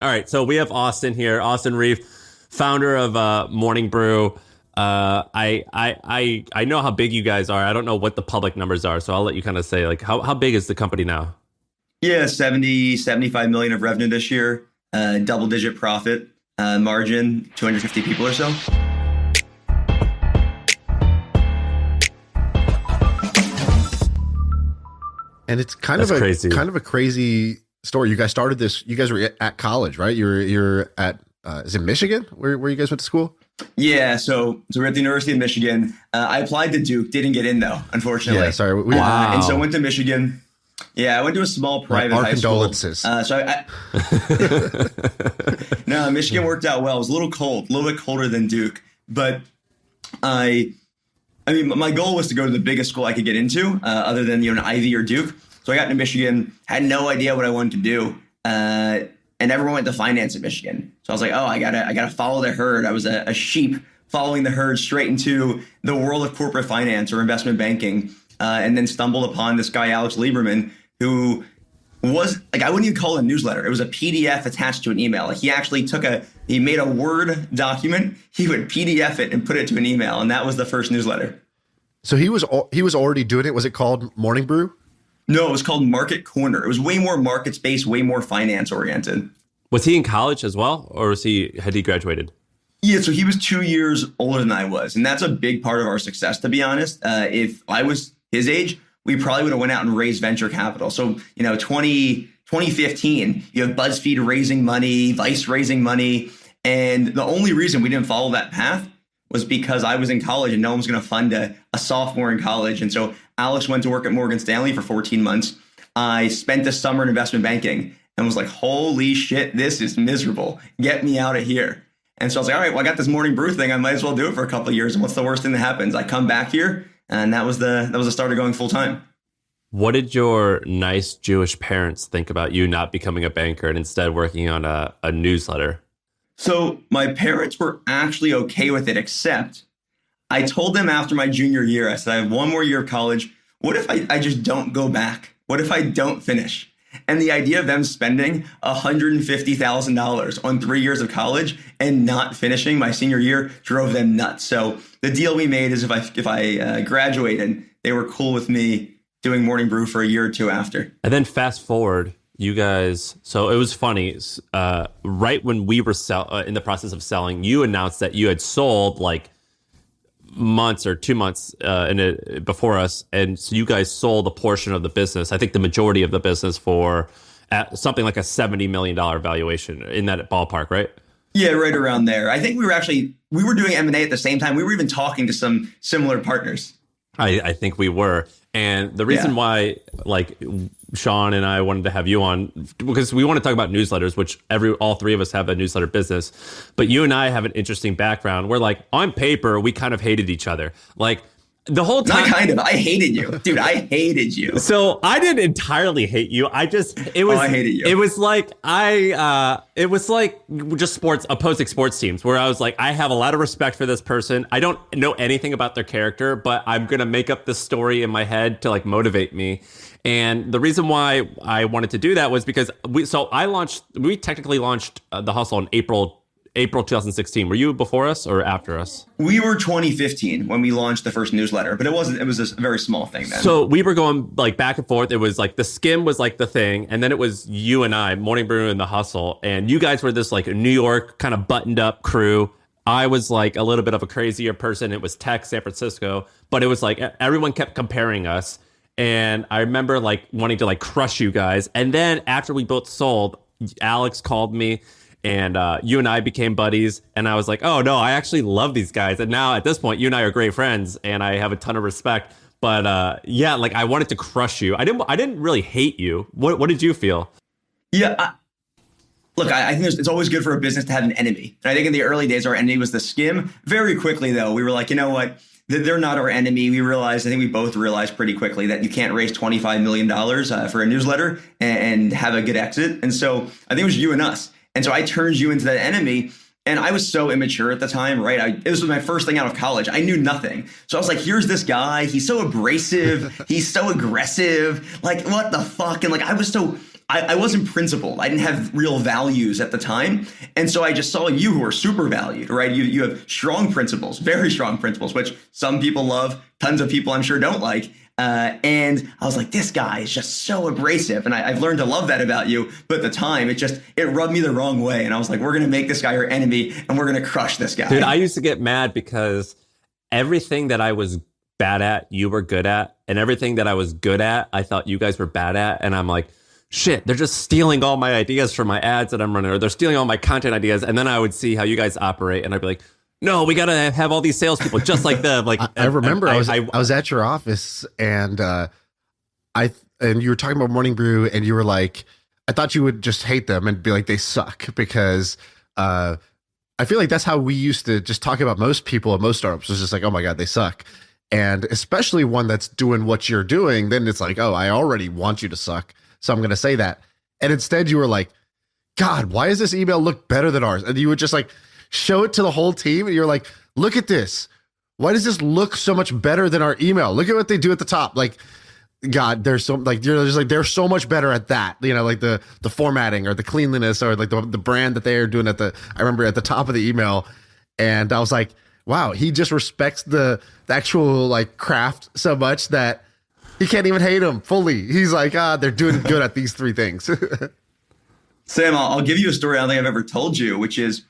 All right, so we have Austin here, Austin Rief, founder of Morning Brew. I know how big you guys are. I don't know what the public numbers are, so I'll let you kind of say like how big is the company now? Yeah, 75 million of revenue this year, double digit profit margin, 250 people or so. And it's crazy. kind of a crazy story. You guys started this. You guys were at college, right? You're at is it Michigan where you guys went to school? Yeah, so we're at the University of Michigan. I applied to Duke, didn't get in though, unfortunately. Yeah, sorry. Wow. And so I went to Michigan. Yeah, I went to a small private high condolences. school. No, Michigan worked out well. It was a little cold, a little bit colder than Duke, but I mean, my goal was to go to the biggest school I could get into, other than an Ivy or Duke. So I got into Michigan, had no idea what I wanted to do, and everyone went to finance at Michigan. So I was like, oh, I gotta follow the herd. I was a sheep following the herd straight into the world of corporate finance or investment banking, and then stumbled upon this guy Alex Lieberman, who was like, I wouldn't even call it a newsletter. It was a PDF attached to an email. Like he actually he made a Word document. He would PDF it and put it to an email. And that was the first newsletter. So he was already doing it. Was it called Morning Brew? No, it was called Market Corner. It was way more markets based, way more finance oriented. Was he in college as well, or had he graduated? Yeah, so he was 2 years older than I was. And that's a big part of our success, to be honest. If I was his age, we probably would have went out and raised venture capital. So, 2015, you have BuzzFeed raising money, Vice raising money. And the only reason we didn't follow that path was because I was in college and no one was going to fund a sophomore in college. And so Alex went to work at Morgan Stanley for 14 months. I spent the summer in investment banking and was like, holy shit, this is miserable. Get me out of here. And so I was like, all right, well, I got this Morning Brew thing. I might as well do it for a couple of years. And what's the worst thing that happens? I come back here. And that was the start of going full time. What did your nice Jewish parents think about you not becoming a banker and instead working on a newsletter? So my parents were actually okay with it, except I told them after my junior year, I said, I have one more year of college. What if I just don't go back? What if I don't finish? And the idea of them spending $150,000 on 3 years of college and not finishing my senior year drove them nuts. So the deal we made is if I graduated, they were cool with me doing Morning Brew for a year or two after. And then fast forward, you guys. So it was funny. Right when we were in the process of selling, you announced that you had sold like months or 2 months before us, and so you guys sold a portion of the business, I think the majority of the business, for something like a $70 million valuation, in that ballpark, right? Yeah, right around there. I think we were doing M&A at the same time. We were even talking to some similar partners. I think we were. And the reason why, like, Shaan and I wanted to have you on, because we want to talk about newsletters, which all three of us have a newsletter business. But you and I have an interesting background. We're like, on paper, we kind of hated each other. Like, the whole time. Not kind of. I hated you. Dude, I hated you. So I didn't entirely hate you. I hated you. It was like just opposing sports teams, where I was like, I have a lot of respect for this person. I don't know anything about their character, but I'm going to make up this story in my head to like motivate me. And the reason why I wanted to do that was because we technically launched The Hustle in April 2016. Were you before us or after us? We were 2015 when we launched the first newsletter, but it was a very small thing then. So we were going like back and forth. It was like the Skim was like the thing. And then it was you and I, Morning Brew and The Hustle. And you guys were this like New York kind of buttoned up crew. I was like a little bit of a crazier person. It was tech, San Francisco, but it was like everyone kept comparing us. And I remember like wanting to like crush you guys. And then after we both sold, Alex called me. And you and I became buddies, and I was like, "Oh no, I actually love these guys." And now at this point, you and I are great friends, and I have a ton of respect. But like I wanted to crush you. I didn't really hate you. What did you feel? Yeah, look, I think it's always good for a business to have an enemy. And I think in the early days, our enemy was the Skim. Very quickly, though, we were like, you know what? They're not our enemy. I think we both realized pretty quickly that you can't raise $25 million for a newsletter and have a good exit. And so I think it was you and us. And so I turned you into that enemy. And I was so immature at the time, right? This was my first thing out of college. I knew nothing. So I was like, here's this guy. He's so abrasive. He's so aggressive. Like, what the fuck? And like, I was so I wasn't principled. I didn't have real values at the time. And so I just saw you who are super valued, right? You have strong principles, very strong principles, which some people love, tons of people I'm sure don't like. And I was like, this guy is just so abrasive. And I've learned to love that about you. But at the time, it rubbed me the wrong way. And I was like, we're going to make this guy our enemy and we're going to crush this guy. Dude, I used to get mad because everything that I was bad at, you were good at. And everything that I was good at, I thought you guys were bad at. And I'm like, shit, they're just stealing all my ideas from my ads that I'm running, or they're stealing all my content ideas. And then I would see how you guys operate, and I'd be like, no, we got to have all these salespeople just like them. Like I remember I was at your office, and and you were talking about Morning Brew, and you were like, I thought you would just hate them and be like, they suck, because I feel like that's how we used to just talk about most people at most startups. It's just like, oh my God, they suck. And especially one that's doing what you're doing, then it's like, oh, I already want you to suck, so I'm going to say that. And instead you were like, God, why does this email look better than ours? And you would just like show it to the whole team. And you're like, look at this. Why does this look so much better than our email? Look at what they do at the top. Like, God, they're so like, you're just like, they're so much better at that. You know, like the formatting or the cleanliness or like the brand that they are doing I remember at the top of the email. And I was like, wow, he just respects the actual like craft so much that he can't even hate him fully. He's like, they're doing good at these three things. Sam, I'll give you a story I don't think I've ever told you, which is,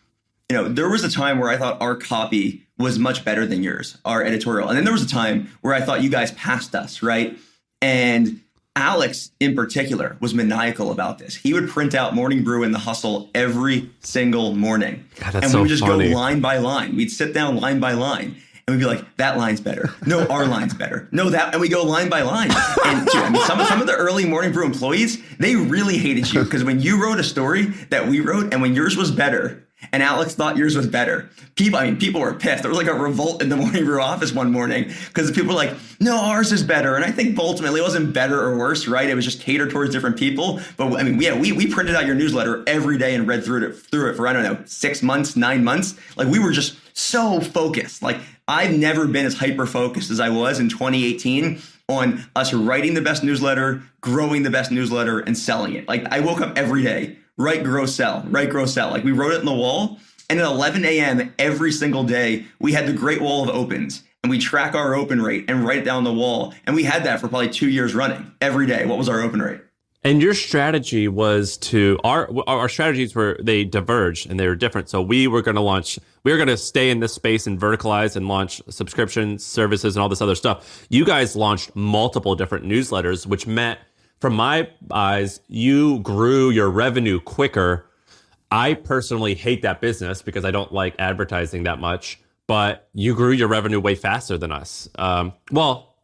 there was a time where I thought our copy was much better than yours, our editorial. And then there was a time where I thought you guys passed us, right? And Alex in particular was maniacal about this. He would print out Morning Brew in the Hustle every single morning. God, that's and so we would just funny. go line by line. We'd sit down line by line. And we'd be like, that line's better. No, our line's better. No, that. And we go line by line. And dude, I mean, some of the early Morning Brew employees, they really hated you because when you wrote a story that we wrote and when yours was better and Alex thought yours was better, people were pissed. There was like a revolt in the Morning Brew office one morning because people were like, no, ours is better. And I think ultimately it wasn't better or worse, right? It was just catered towards different people. But I mean, yeah, we printed out your newsletter every day and read through it for, I don't know, 6 months, 9 months. Like we were just so focused. Like I've never been as hyper-focused as I was in 2018 on us writing the best newsletter, growing the best newsletter, and selling it. Like I woke up every day, write, grow, sell, write, grow, sell. Like we wrote it in the wall. And at 11 a.m. every single day, we had the great wall of opens. And we track our open rate and write it down the wall. And we had that for probably 2 years running. Every day, what was our open rate? And your strategy was our strategies they diverged and they were different. So we were going to stay in this space and verticalize and launch subscription services and all this other stuff. You guys launched multiple different newsletters, which meant from my eyes, you grew your revenue quicker. I personally hate that business because I don't like advertising that much, but you grew your revenue way faster than us. Well,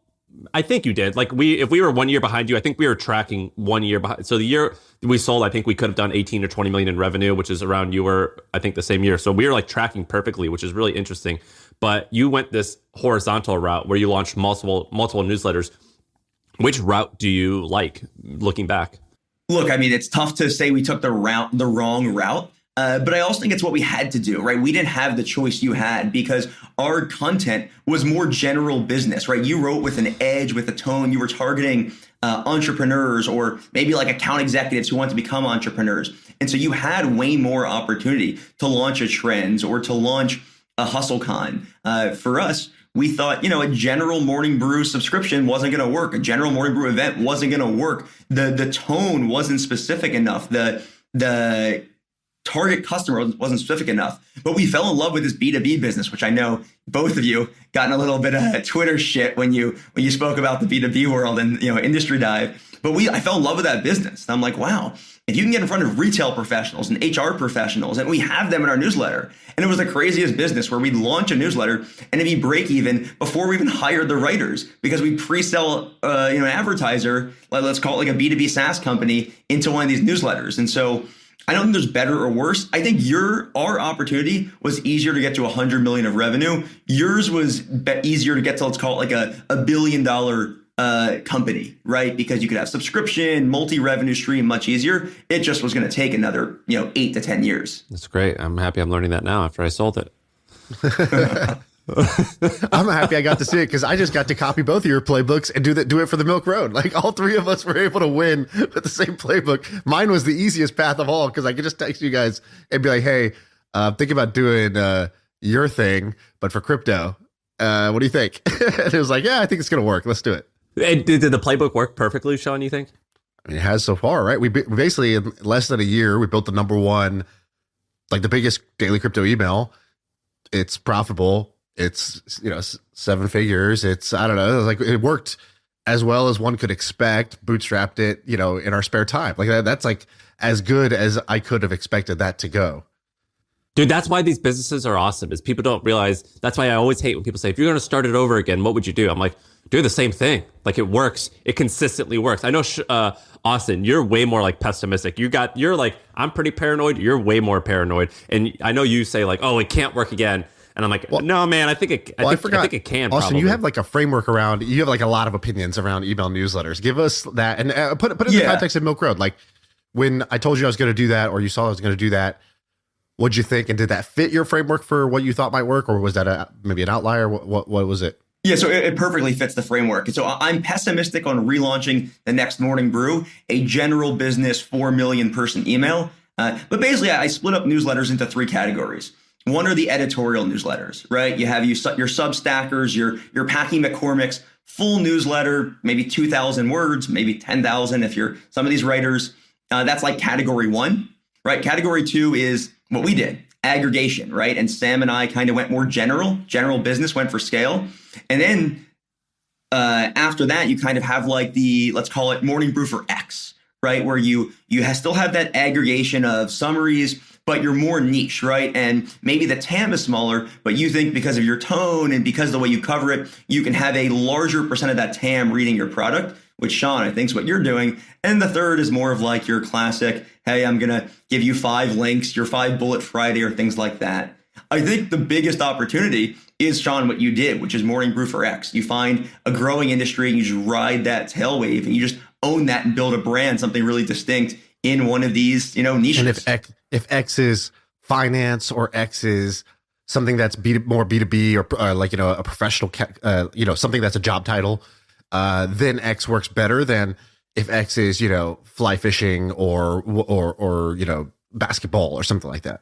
I think you did. Like if we were 1 year behind you, I think we were tracking 1 year behind. So the year we sold, I think we could have done 18 or 20 million in revenue, which is around you were, I think, the same year. So we were like tracking perfectly, which is really interesting. But you went this horizontal route where you launched multiple newsletters. Which route do you like looking back? Look, I mean, it's tough to say we took the wrong route. But I also think it's what we had to do, right? We didn't have the choice you had because our content was more general business, right? You wrote with an edge, with a tone. You were targeting entrepreneurs or maybe like account executives who want to become entrepreneurs. And so you had way more opportunity to launch a trends or to launch a HustleCon. For us, we thought, a general Morning Brew subscription wasn't going to work. A general Morning Brew event wasn't going to work. The tone wasn't specific enough. The target customer wasn't specific enough, but we fell in love with this B2B business, which I know both of you got in a little bit of Twitter shit when you spoke about the B2B world and industry dive. But I fell in love with that business. And I'm like, wow, if you can get in front of retail professionals and HR professionals, and we have them in our newsletter, and it was the craziest business where we'd launch a newsletter and it'd be break even before we even hired the writers because we pre-sell an advertiser, let's call it like a B2B SaaS company, into one of these newsletters. And so I don't think there's better or worse. I think our opportunity was easier to get to 100 million of revenue. Yours was easier to get to, let's call it like a $1 billion company, right? Because you could have subscription, multi-revenue stream much easier. It just was going to take another 8 to 10 years. That's great. I'm happy I'm learning that now after I sold it. I'm happy I got to see it because I just got to copy both of your playbooks and do it for the Milk Road. Like all three of us were able to win with the same playbook. Mine was the easiest path of all because I could just text you guys and be like, "Hey, think about doing your thing, but for crypto. What do you think?" And it was like, "Yeah, I think it's gonna work. Let's do it." And did the playbook work perfectly, Shaan, you think? I mean, it has so far, right? We basically in less than a year we built the number one, like the biggest daily crypto email. It's profitable. It's, 7 figures. It's, I don't know, like it worked as well as one could expect, bootstrapped it, in our spare time. Like that's like as good as I could have expected that to go. Dude, that's why these businesses are awesome is people don't realize. That's why I always hate when people say, if you're going to start it over again, what would you do? I'm like, do the same thing. Like it works. It consistently works. I know, Austin, you're way more like pessimistic. You're like, I'm pretty paranoid. You're way more paranoid. And I know you say like, oh, it can't work again. And I'm like, no, man, I think it can. Austin, probably. you have like a framework around, you have like a lot of opinions around email newsletters. Give us that and put it in the context of Milk Road. Like when I told you I was going to do that, or you saw I was going to do that, what'd you think? And did that fit your framework for what you thought might work? Or was that maybe an outlier? What was it? Yeah, so it perfectly fits the framework. So I'm pessimistic on relaunching the next Morning Brew, a general business 4 million person email. But basically, I split up newsletters into 3 categories. One are the editorial newsletters, right? You have your Substackers, your Packy McCormick's full newsletter, maybe 2,000 words, maybe 10,000 if you're some of these writers. That's like category 1, right? Category 2 is what we did, aggregation, right? And Sam and I kind of went more general business, went for scale. And then after that, you kind of have like let's call it Morning Brew for X, right? Where you still have that aggregation of summaries, but you're more niche, right? And maybe the TAM is smaller, but you think because of your tone and because of the way you cover it, you can have a larger percent of that TAM reading your product, which Shaan, I think is what you're doing. And the third is more of like your classic, hey, I'm going to give you 5 links, your 5 bullet Friday or things like that. I think the biggest opportunity is, Shaan, what you did, which is Morning Brew for X. You find a growing industry and you just ride that tail wave and you just own that and build a brand, something really distinct in one of these, niches. And if X is finance or X is something that's more B2B or like, a professional, something that's a job title, then X works better than if X is, fly fishing or basketball or something like that.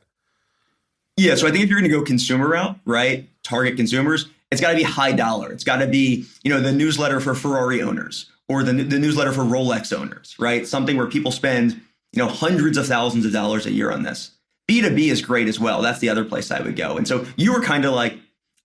Yeah. So I think if you're going to go consumer route, right, target consumers, it's got to be high dollar. It's got to be, the newsletter for Ferrari owners or the newsletter for Rolex owners, right? Something where people spend, hundreds of thousands of dollars a year on this. B2B is great as well. That's the other place I would go. And so you were kind of like,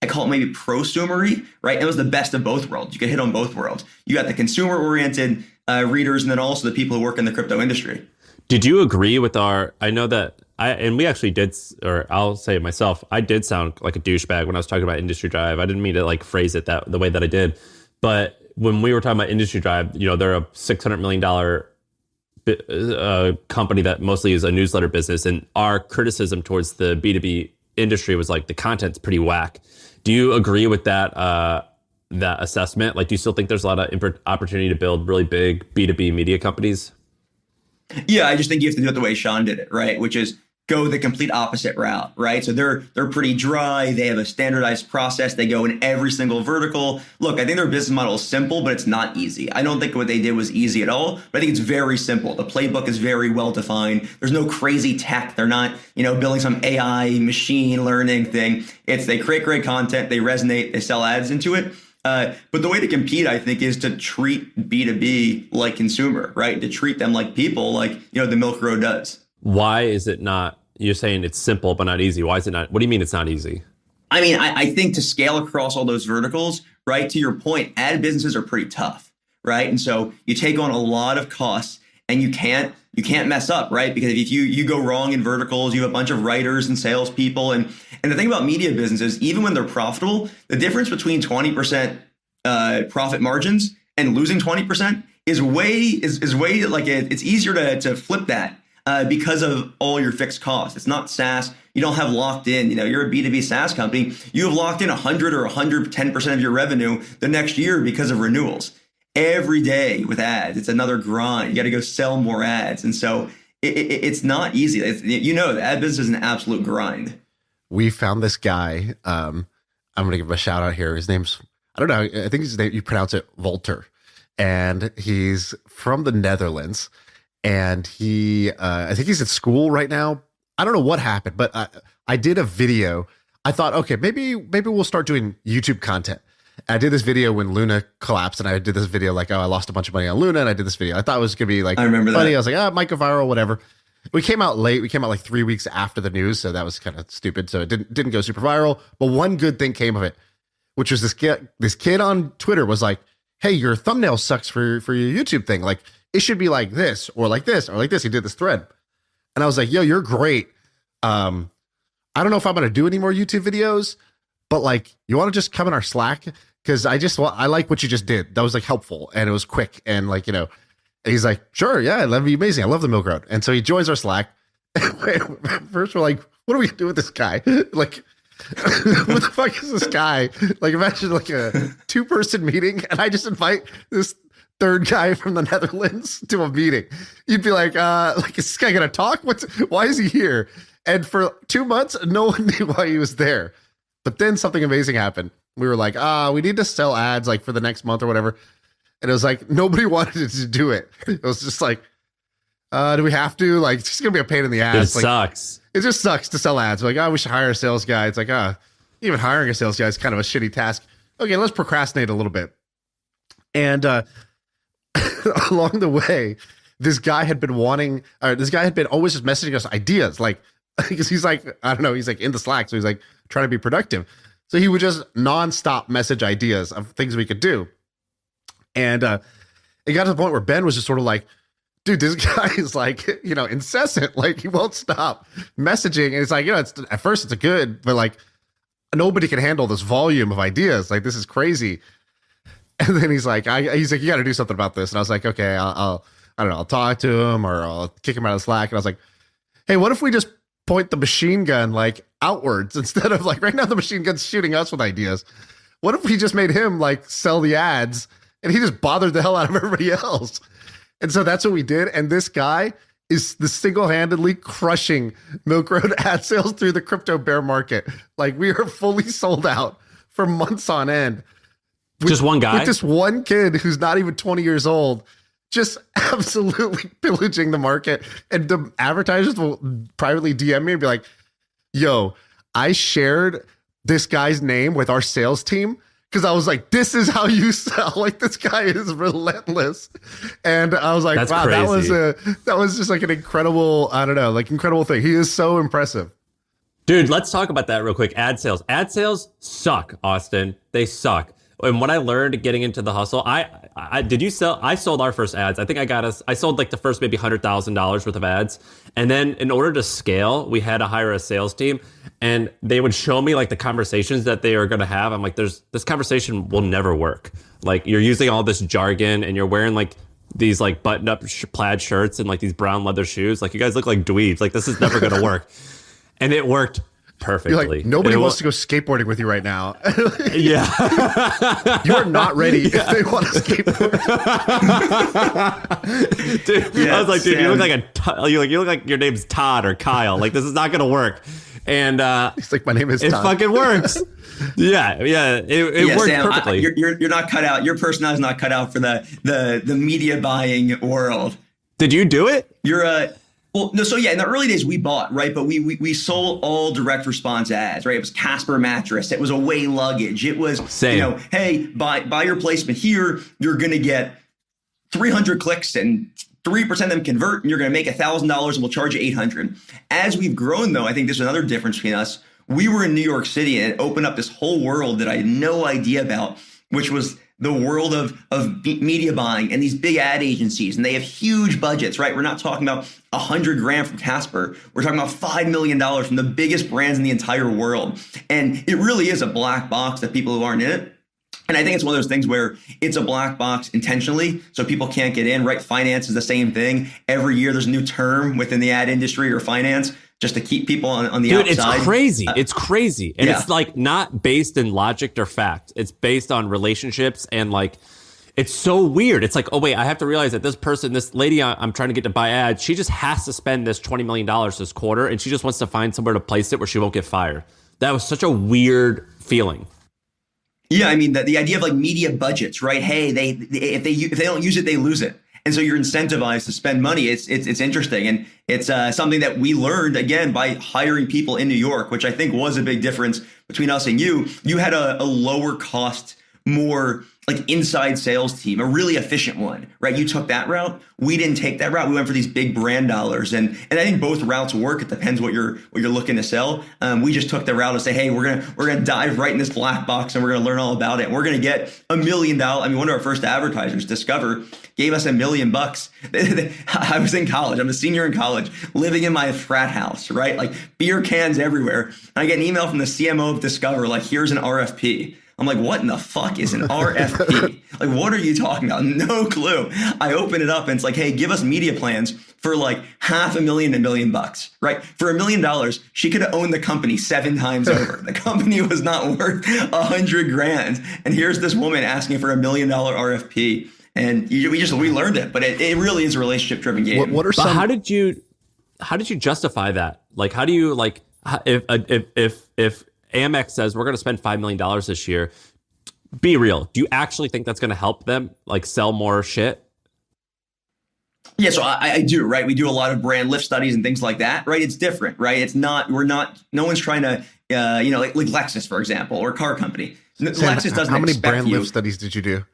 I call it maybe prosumery, right? It was the best of both worlds. You could hit on both worlds. You got the consumer-oriented readers and then also the people who work in the crypto industry. Did you agree with I know that we actually did, or I'll say it myself, I did sound like a douchebag when I was talking about Industry Drive. I didn't mean to like phrase it the way that I did. But when we were talking about Industry Drive, they're a $600 million company that mostly is a newsletter business, and our criticism towards the B2B industry was like the content's pretty whack. Do you agree with that assessment? Like, do you still think there's a lot of opportunity to build really big B2B media companies? Yeah, I just think you have to do it the way Shaan did it, right? Which is go the complete opposite route, right? So they're pretty dry. They have a standardized process. They go in every single vertical. Look, I think their business model is simple, but it's not easy. I don't think what they did was easy at all, but I think it's very simple. The playbook is very well defined. There's no crazy tech. They're not, building some AI machine learning thing. They create great content. They resonate. They sell ads into it. But the way to compete, I think, is to treat B2B like consumer, right? To treat them like people, like, the Milk Road does. Why is it not? You're saying it's simple, but not easy. Why is it not? What do you mean it's not easy? I mean, I think to scale across all those verticals, right? To your point, ad businesses are pretty tough, right? And so you take on a lot of costs and you can't mess up, right? Because if you go wrong in verticals, you have a bunch of writers and salespeople. And the thing about media businesses, even when they're profitable, the difference between 20% profit margins and losing 20% is way like it's easier to flip that. Because of all your fixed costs. It's not SaaS. You don't have locked in, you're a B2B SaaS company. You have locked in 100 or 110% of your revenue the next year because of renewals. Every day with ads, it's another grind. You got to go sell more ads. And so it's not easy. The ad business is an absolute grind. We found this guy. I'm going to give him a shout out here. His name's, I don't know, I think his name, you pronounce it Volter. And he's from the Netherlands. And he, I think he's at school right now. I don't know what happened, but I did a video. I thought, okay, maybe we'll start doing YouTube content. I did this video when Luna collapsed, and I did this video like, oh, I lost a bunch of money on Luna, and I did this video. I thought it was going to be like, I remember funny. that. I was like, might go viral, whatever. We came out late. We came out like 3 weeks after the news, so that was kind of stupid. So it didn't go super viral. But one good thing came of it, which was this kid on Twitter was like, hey, your thumbnail sucks for your YouTube thing. Like, it should be like this or like this or like this. He did this thread. And I was like, yo, you're great. I don't know if I'm going to do any more YouTube videos, but like, you want to just come in our Slack? Because I like what you just did. That was like helpful and it was quick. And like, and he's like, sure, yeah, that'd be amazing. I love the Milk Road. And so he joins our Slack. First, we're like, what do we do with this guy? Like, what the fuck is this guy? Like, imagine like a 2-person meeting, and I just invite this third guy from the Netherlands to a meeting. You'd be like, is this guy gonna talk? Why is he here? And for 2 months, no one knew why he was there. But then something amazing happened. We were like, we need to sell ads like for the next month or whatever. And it was like, nobody wanted to do it. It was just like, do we have to? Like, it's just gonna be a pain in the ass. It sucks. It just sucks to sell ads. Like, we should hire a sales guy. It's like, even hiring a sales guy is kind of a shitty task. Okay, let's procrastinate a little bit. And along the way, this guy had been always just messaging us ideas. Like, because he's like, I don't know, he's like in the Slack. So he's like trying to be productive. So he would just nonstop message ideas of things we could do. And it got to the point where Ben was just sort of like, dude, this guy is like, incessant. Like, he won't stop messaging. And it's like, at first it's a good, but like, nobody can handle this volume of ideas. Like, this is crazy. And then he's like, you got to do something about this. And I was like, okay, I don't know, I'll talk to him or I'll kick him out of Slack. And I was like, hey, what if we just point the machine gun like outwards instead of like, right now the machine gun's shooting us with ideas. What if we just made him like sell the ads and he just bothered the hell out of everybody else? And so that's what we did. And this guy is the single-handedly crushing Milk Road ad sales through the crypto bear market. Like, we are fully sold out for months on end. Just one guy? With this one kid who's not even 20 years old, just absolutely pillaging the market. And the advertisers will privately DM me and be like, yo, I shared this guy's name with our sales team because I was like, this is how you sell. Like, this guy is relentless. And I was like, that's wow, crazy. that was just like an incredible, I don't know, like incredible thing. He is so impressive. Dude, let's talk about that real quick. Ad sales suck, Austin. They suck. And what I learned getting into the hustle, I sold our first ads. I think I sold like the first maybe $100,000 worth of ads. And then in order to scale, we had to hire a sales team, and they would show me like the conversations that they are going to have. I'm like, this conversation will never work. Like, you're using all this jargon and you're wearing like these like buttoned up plaid shirts and like these brown leather shoes. Like, you guys look like dweebs. Like, this is never going to work. And it worked perfectly. You're like, nobody wants to go skateboarding with you right now. Yeah. You are not ready if they want to skateboard. Dude, yeah, I was like, dude, Sam, you look like your name's Todd or Kyle. Like, this is not going to work. And he's like, my name is Todd. It fucking works. Yeah. It worked Sam, perfectly. You're not cut out. Your personality is not cut out for the media buying world. Did you do it? Well, no, so yeah, in the early days we bought, right? But we sold all direct response ads, right? It was Casper mattress. It was Away luggage. It was, Same. Hey, buy your placement here. You're going to get 300 clicks and 3% of them convert, and you're going to make $1,000 and we'll charge you 800. As we've grown, though, I think there's another difference between us. We were in New York City and it opened up this whole world that I had no idea about, which was the world of media buying and these big ad agencies, and they have huge budgets, right? We're not talking about $100,000 from Casper. We're talking about $5 million from the biggest brands in the entire world. And it really is a black box that people who aren't in it. And I think it's one of those things where it's a black box intentionally, so people can't get in, right? Finance is the same thing. Every year there's a new term within the ad industry or finance, just to keep people on the outside. It's crazy. It's crazy. And it's like not based in logic or fact. It's based on relationships, and like, it's so weird. It's like, oh wait, I have to realize that this lady I'm trying to get to buy ads, she just has to spend this $20 million this quarter, and she just wants to find somewhere to place it where she won't get fired. That was such a weird feeling. Yeah, I mean the idea of like media budgets, right? Hey, if they don't use it, they lose it, and so you're incentivized to spend money. It's interesting, and it's something that we learned again by hiring people in New York, which I think was a big difference between us and you. You had a lower cost, more like inside sales team, a really efficient one, right? You took that route. We didn't take that route. We went for these big brand dollars, and I think both routes work. It depends what you're looking to sell. We just took the route to say, hey, we're gonna dive right in this black box, and we're gonna learn all about it. And we're gonna get $1 million. I mean, one of our first advertisers, Discover, gave us $1 million. I was in college. I'm a senior in college, living in my frat house, right? Like beer cans everywhere. And I get an email from the CMO of Discover, like, here's an RFP. I'm like, what in the fuck is an RFP? Like, what are you talking about? No clue. I open it up and it's like, hey, give us media plans for like $500,000 to $1 million, right? For $1 million, she could have owned the company 7 times over. The company was not worth $100,000. And here's this woman asking for $1 million RFP. And we learned it, but it really is a relationship driven game. What are some? But how did you justify that? Like, how do you like if Amex says we're going to spend $5 million this year, be real. Do you actually think that's going to help them like sell more shit? Yeah, so I do, right? We do a lot of brand lift studies and things like that, right? It's different, right? It's not, no one's trying to, like Lexus, for example, or car company. Sam, Lexus doesn't how many expect brand you. lift studies did you do?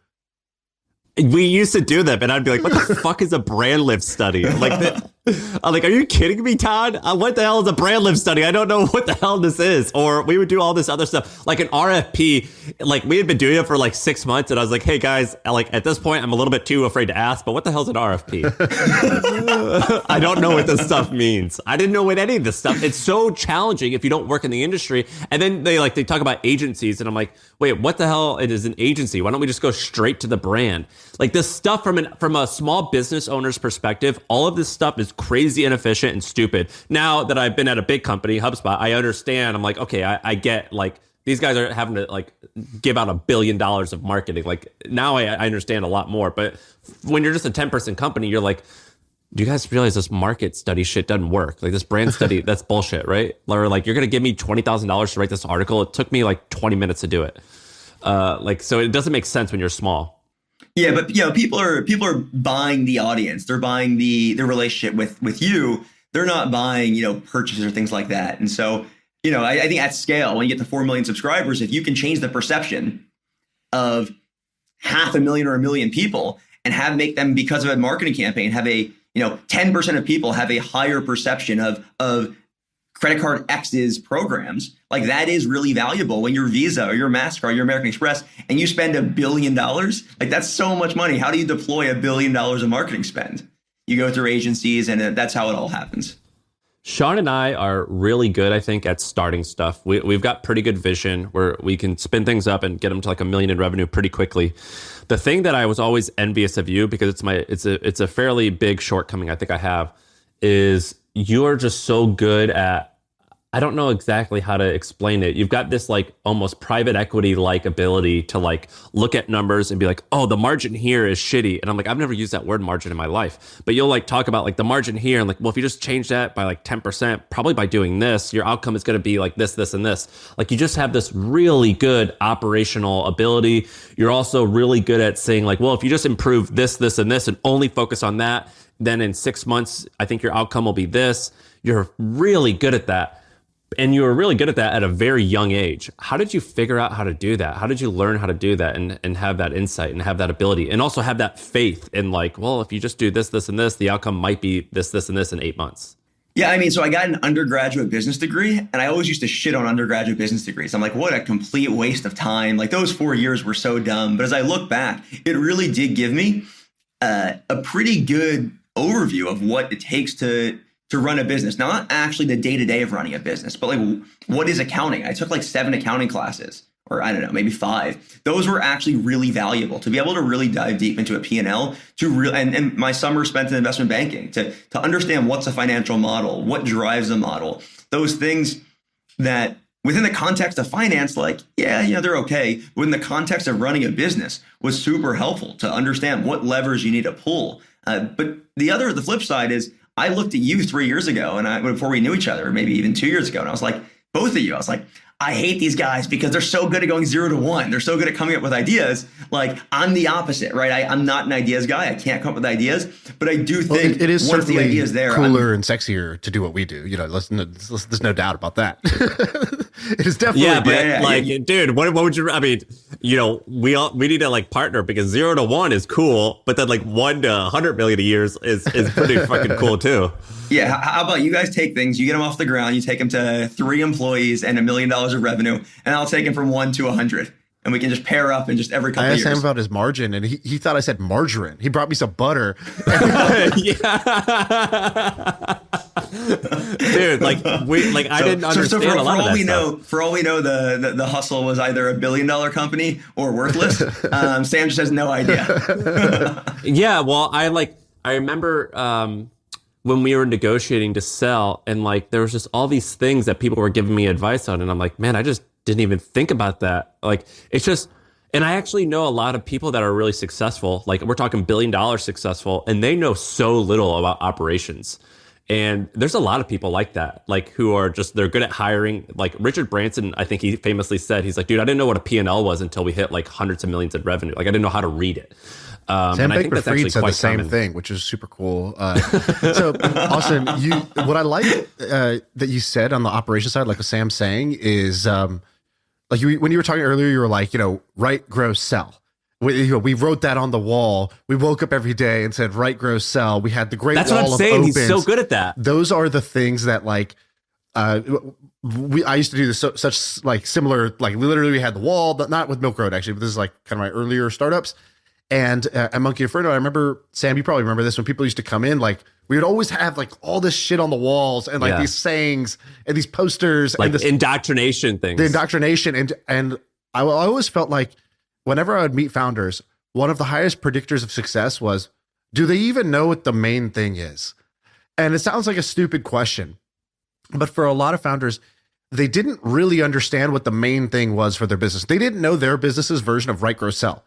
We used to do them, and I'd be like, what the fuck is a brand lift study? I'm like, are you kidding me, Todd? What the hell is a brand lift study? I don't know what the hell this is. Or we would do all this other stuff, like an RFP. Like, we had been doing it for like 6 months, and I was like, hey, guys, like at this point, I'm a little bit too afraid to ask, but what the hell's an RFP? I don't know what this stuff means. I didn't know what any of this stuff. It's so challenging if you don't work in the industry. And then they talk about agencies, and I'm like, wait, what the hell is an agency? Why don't we just go straight to the brand? Like, this stuff from a small business owner's perspective, all of this stuff is crazy inefficient and stupid. Now that I've been at a big company, HubSpot, I understand. I'm like, okay, I get, like, these guys are having to like give out $1 billion of marketing. Like, now I understand a lot more. But when you're just a 10-person company, you're like, do you guys realize this market study shit doesn't work? Like, this brand study, that's bullshit, right? Or like, you're going to give me $20,000 to write this article. It took me like 20 minutes to do it. So it doesn't make sense when you're small. Yeah, but people are buying the audience. They're buying the relationship with you. They're not buying, purchases or things like that. And so, I think at scale, when you get to 4 million subscribers, if you can change the perception of 500,000 or 1 million people and make them, because of a marketing campaign, have 10% of people have a higher perception of credit card X's programs, like that is really valuable. When you're Visa or your MasterCard, or your American Express, and you spend $1 billion, like that's so much money. How do you deploy $1 billion of marketing spend? You go through agencies, and that's how it all happens. Shaan and I are really good, I think, at starting stuff. We've got pretty good vision where we can spin things up and get them to like $1 million in revenue pretty quickly. The thing that I was always envious of you, because it's a fairly big shortcoming I think I have, is you're just so good at, I don't know exactly how to explain it. You've got this like almost private equity like ability to like look at numbers and be like, oh, the margin here is shitty. And I'm like, I've never used that word margin in my life. But you'll like talk about like the margin here and like, well, if you just change that by like 10%, probably by doing this, your outcome is going to be like this, this, and this. Like, you just have this really good operational ability. You're also really good at saying like, well, if you just improve this, this, and this, and only focus on that, then in 6 months, I think your outcome will be this. You're really good at that. And you were really good at that at a very young age. How did you figure out how to do that? How did you learn how to do that and have that insight and have that ability and also have that faith in like, well, if you just do this, this, and this, the outcome might be this, this, and this in 8 months? Yeah, I mean, so I got an undergraduate business degree, and I always used to shit on undergraduate business degrees. I'm like, what a complete waste of time. Like, those 4 years were so dumb. But as I look back, it really did give me a pretty good overview of what it takes to run a business. Not actually the day-to-day of running a business, but like, what is accounting? I took like 7 accounting classes, or I don't know, maybe 5. Those were actually really valuable to be able to really dive deep into a P&L, and my summer spent in investment banking to understand what's a financial model, what drives a model, those things that within the context of finance, like, they're okay. Within the context of running a business was super helpful to understand what levers you need to pull. But the flip side is, I looked at you 3 years ago, and before we knew each other, maybe even 2 years ago, and I was like, both of you. I was like, I hate these guys because they're so good at going 0 to 1. They're so good at coming up with ideas. Like, I'm the opposite, right? I'm not an ideas guy. I can't come up with ideas, but I do think it is once the certainly idea is there, cooler and sexier to do what we do. You know, there's no doubt about that. It is definitely. Yeah, but dude, what would you? I mean, you know, we need to like partner because 0 to 1 is cool, but then like 1 to 100 million a year is pretty fucking cool too. Yeah, how about you guys take things, you get them off the ground, you take them to 3 employees and $1 million of revenue, and I'll take them from 1 to 100. And we can just pair up and just every couple of years. I asked him about his margin, and he thought I said margarine. He brought me some butter. Yeah. Dude, I didn't understand a lot of that stuff. For all we know, the hustle was either a $1 billion company or worthless. Sam just has no idea. Yeah, well, I remember when we were negotiating to sell, and like there was just all these things that people were giving me advice on, and I'm like, man, I just didn't even think about that. Like, it's just, and I actually know a lot of people that are really successful. Like, we're talking $1 billion successful, and they know so little about operations. And there's a lot of people like that, like who are just, they're good at hiring. Like Richard Branson, I think he famously said, he's like, dude, I didn't know what a P&L was until we hit like hundreds of millions in revenue. Like, I didn't know how to read it. Sam Bankman-Fried said the same thing, which is super cool. So, Austin, what I like that you said on the operations side, like what Sam's saying, is like when you were talking earlier, you were like, write, grow, sell. We wrote that on the wall. We woke up every day and said, write, grow, sell. We had the great That's wall what I'm of saying. opens. He's so good at that. Those are the things that like, I used to do this such like similar, like literally we had the wall, but not with Milk Road actually, but this is like kind of my earlier startups. And at Monkey Inferno, I remember, Sam, you probably remember this, when people used to come in, like we would always have like all this shit on the walls and like these sayings and these posters, like and this indoctrination things. The indoctrination. And I always felt like whenever I would meet founders, one of the highest predictors of success was, do they even know what the main thing is? And it sounds like a stupid question, but for a lot of founders, they didn't really understand what the main thing was for their business. They didn't know their business's version of write, grow, sell.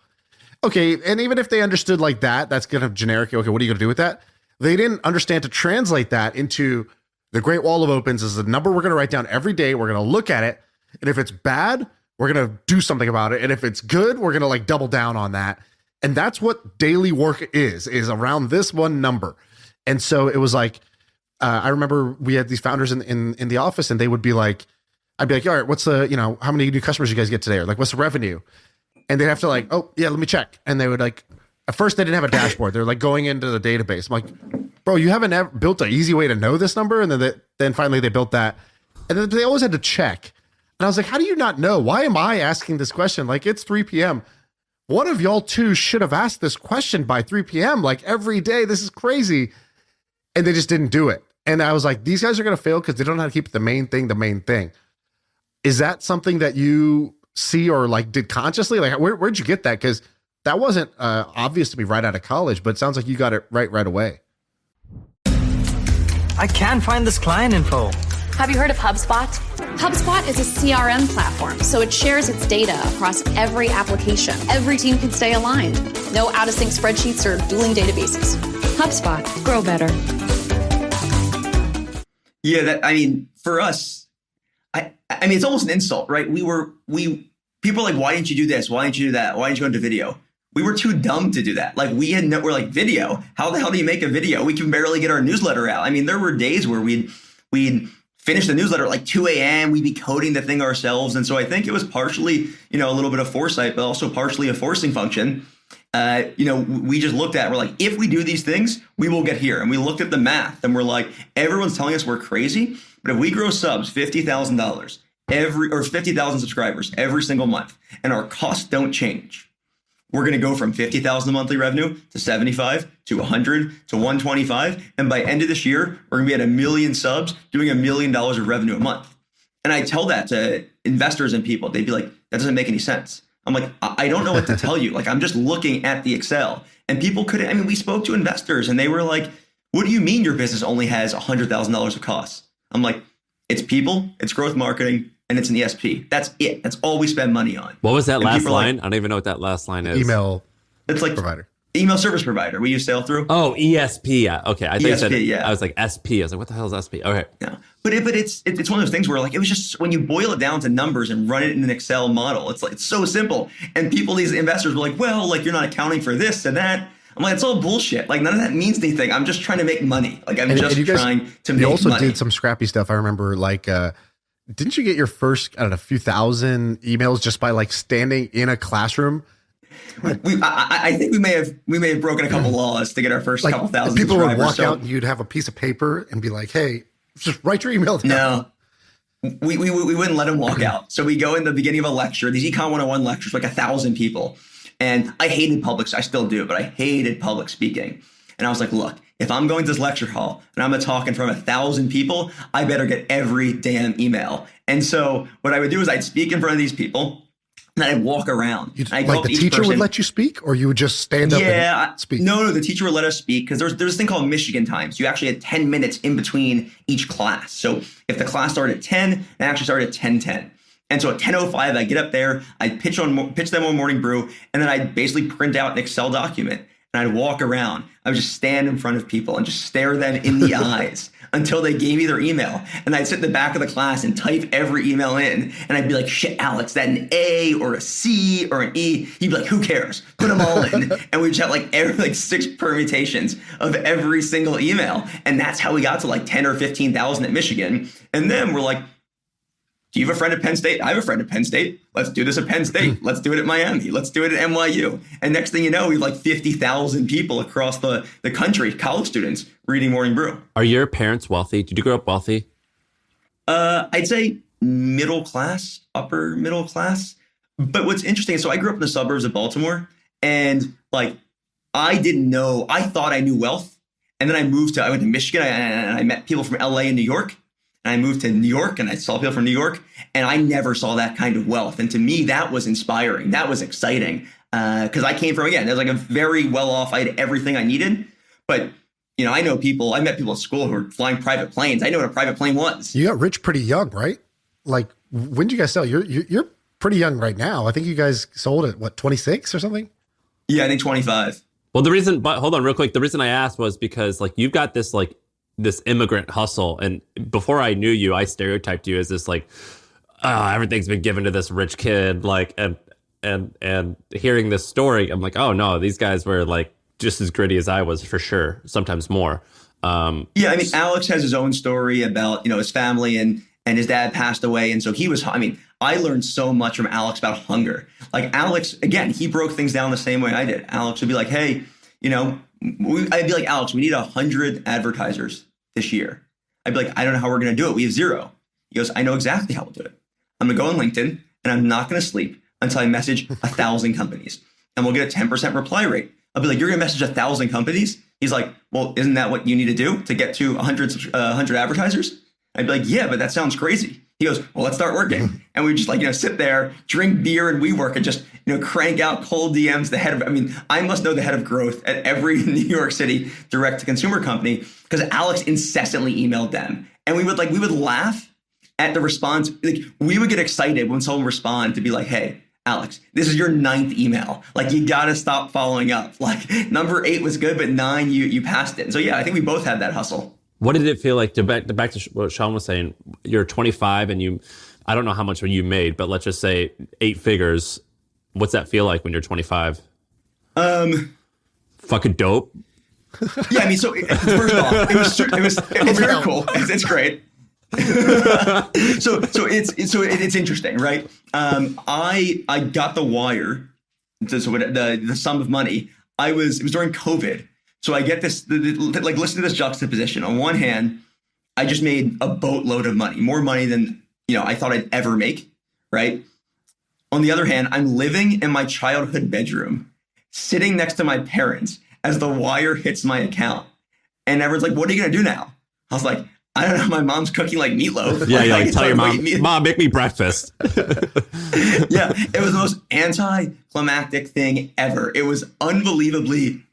Okay, and even if they understood like that, that's kind of generic. Okay, what are you going to do with that? They didn't understand to translate that into the Great Wall of Opens is the number we're going to write down every day. We're going to look at it, and if it's bad, we're going to do something about it. And if it's good, we're going to like double down on that. And that's what daily work is around this one number. And so it was like, I remember we had these founders in the office, and they would be like, I'd be like, all right, what's the, how many new customers you guys get today? Or like, what's the revenue? And they'd have to like, oh yeah, let me check. And they would like, at first they didn't have a dashboard. They're like going into the database. I'm like, bro, you haven't ever built an easy way to know this number. And then finally they built that. And then they always had to check. And I was like, how do you not know? Why am I asking this question? Like, it's 3 p.m. One of y'all two should have asked this question by 3 p.m. like every day. This is crazy. And they just didn't do it. And I was like, these guys are going to fail because they don't know how to keep the main thing. Is that something that you see or like did consciously? Like, where'd you get that? Because that wasn't obvious to me right out of college, but it sounds like you got it right away. I can't find this client info. Have you heard of HubSpot? HubSpot is a CRM platform, so it shares its data across every application. Every team can stay aligned. No out-of-sync spreadsheets or dueling databases. HubSpot. Grow better. Yeah, for us, I mean, it's almost an insult, right? People are like, why didn't you do this? Why didn't you do that? Why didn't you go into video? We were too dumb to do that. Like we're like, video? How the hell do you make a video? We can barely get our newsletter out. I mean, there were days where we'd finish the newsletter at like 2 a.m. We'd be coding the thing ourselves. And so I think it was partially, a little bit of foresight, but also partially a forcing function. We just looked at, we're like, if we do these things, we will get here. And we looked at the math and we're like, everyone's telling us we're crazy. But if we grow subs $50,000 or 50,000 subscribers every single month, and our costs don't change, we're going to go from 50,000 monthly revenue to 75 to 100 to 125. And by end of this year, we're going to be at 1 million subs doing $1 million of revenue a month. And I tell that to investors and people, they'd be like, that doesn't make any sense. I'm like, I don't know what to tell you. Like, I'm just looking at the Excel, and people couldn't. We spoke to investors and they were like, what do you mean your business only has $100,000 of costs? I'm like, it's people, it's growth marketing, and it's an ESP. That's it. That's all we spend money on. What was that last line? Like, I don't even know what that last line is. Email. It's like provider. email service provider. We use Sailthrough. Oh, ESP. Yeah. Okay. I think you said, yeah. I was like SP. I was like, what the hell is SP? Okay. Yeah. But it's one of those things where like, it was just, when you boil it down to numbers and run it in an Excel model, it's like, it's so simple. And these investors were like, well, like, you're not accounting for this and that. I'm like, it's all bullshit. Like, none of that means anything. I'm just trying to make money. Like, I'm trying to make money. You also did some scrappy stuff. I remember, like, didn't you get your first, I don't know, a few thousand emails just by like standing in a classroom? I think we may have broken a couple laws to get our first couple thousand. People would walk out and you'd have a piece of paper and be like, "Hey, just write your email down." No, we wouldn't let them walk out. So we go in the beginning of a lecture. These Econ 101 lectures, like 1,000 people, and I hated public. I still do, but I hated public speaking. And I was like, look, if I'm going to this lecture hall and I'm talking from 1,000 people, I better get every damn email. And so what I would do is I'd speak in front of these people. And then I'd walk around. Like the teacher would let you speak, or you would just stand up and speak? No, the teacher would let us speak because there's this thing called Michigan time. So you actually had 10 minutes in between each class. So if the class started at 10, it actually started at 10:10. And so at 10:05, I'd get up there, I'd pitch them on Morning Brew, and then I'd basically print out an Excel document. And I'd walk around. I would just stand in front of people and just stare them in the eyes until they gave me their email. And I'd sit in the back of the class and type every email in. And I'd be like, shit, Alex, that an A or a C or an E? He'd be like, who cares? Put them all in. And we'd have like 6 permutations of every single email. And that's how we got to like 10 or 15,000 at Michigan. And then we're like, do you have a friend at Penn State? I have a friend at Penn State. Let's do this at Penn State. Let's do it at Miami. Let's do it at NYU. And next thing you know, we have like 50,000 people across the country, college students, reading Morning Brew. Are your parents wealthy? Did you grow up wealthy? I'd say middle class, upper middle class. But what's interesting, so I grew up in the suburbs of Baltimore, and like I didn't know, I thought I knew wealth. And then I went to Michigan and I met people from LA and New York. And I moved to New York and I saw people from New York, and I never saw that kind of wealth. And to me, that was inspiring. That was exciting because I came from, again, there's like a very well-off, I had everything I needed. But, you know, I met people at school who were flying private planes. I know what a private plane was. You got rich pretty young, right? Like, when did you guys sell? You're pretty young right now. I think you guys sold at, what, 26 or something? Yeah, I think 25. Well, hold on real quick. The reason I asked was because like you've got this like this immigrant hustle. And before I knew you, I stereotyped you as this like, everything's been given to this rich kid. Like, and hearing this story, I'm like, oh no, these guys were like just as gritty as I was for sure. Sometimes more. Yeah. I mean, Alex has his own story about, you know, his family and his dad passed away. And so I learned so much from Alex about hunger. Like Alex, again, he broke things down the same way I did. Alex would be like, hey, you know, I'd be like, Alex, we need 100 advertisers this year. I'd be like, I don't know how we're going to do it. We have 0. He goes, I know exactly how we'll do it. I'm going to go on LinkedIn and I'm not going to sleep until I message 1,000 companies and we'll get a 10% reply rate. I'll be like, you're going to message 1,000 companies? He's like, well, isn't that what you need to do to get to 100 advertisers? I'd be like, yeah, but that sounds crazy. He goes, well, let's start working. And we just like, you know, sit there, drink beer and WeWork and just, you know, crank out cold DMs. I must know the head of growth at every New York City direct to consumer company because Alex incessantly emailed them. And we would laugh at the response. Like we would get excited when someone responded to be like, hey, Alex, this is your 9th email. Like you got to stop following up. Like number 8 was good, but 9, you passed it. And so, yeah, I think we both had that hustle. What did it feel like back to what Shaan was saying? You're 25 and I don't know how much you made, but let's just say 8 figures. What's that feel like when you're 25? Fucking dope. Yeah, I mean, so first off, it's very cool. It's great. so it's interesting, right? I got the wire, the sum of money. It was during COVID. So I get this, like, listen to this juxtaposition. On one hand, I just made a boatload of money, more money than, you know, I thought I'd ever make, right? On the other hand, I'm living in my childhood bedroom, sitting next to my parents as the wire hits my account. And everyone's like, what are you going to do now? I was like, I don't know. My mom's cooking like meatloaf. Yeah, like, tell your mom, make me breakfast. Yeah, it was the most anticlimactic thing ever. It was unbelievably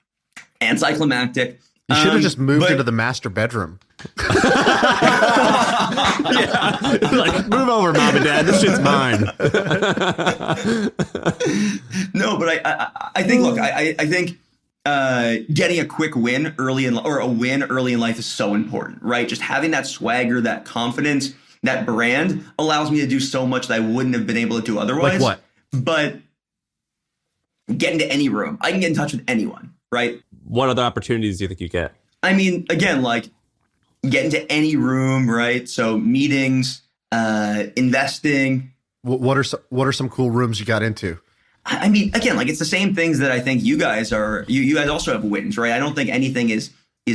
anticlimactic. You should have just moved into the master bedroom. Yeah. Like, move over, mom and dad. This shit's mine. No, but I think, look, I think getting a quick win early or a win early in life is so important, right? Just having that swagger, that confidence, that brand allows me to do so much that I wouldn't have been able to do otherwise. Like what? But get into any room. I can get in touch with anyone, right? What other opportunities do you think you get? I mean, again, like get into any room, right? So meetings, investing. What are some cool rooms you got into? I mean, again, like it's the same things that I think you guys are. You guys also have wins, right? I don't think anything is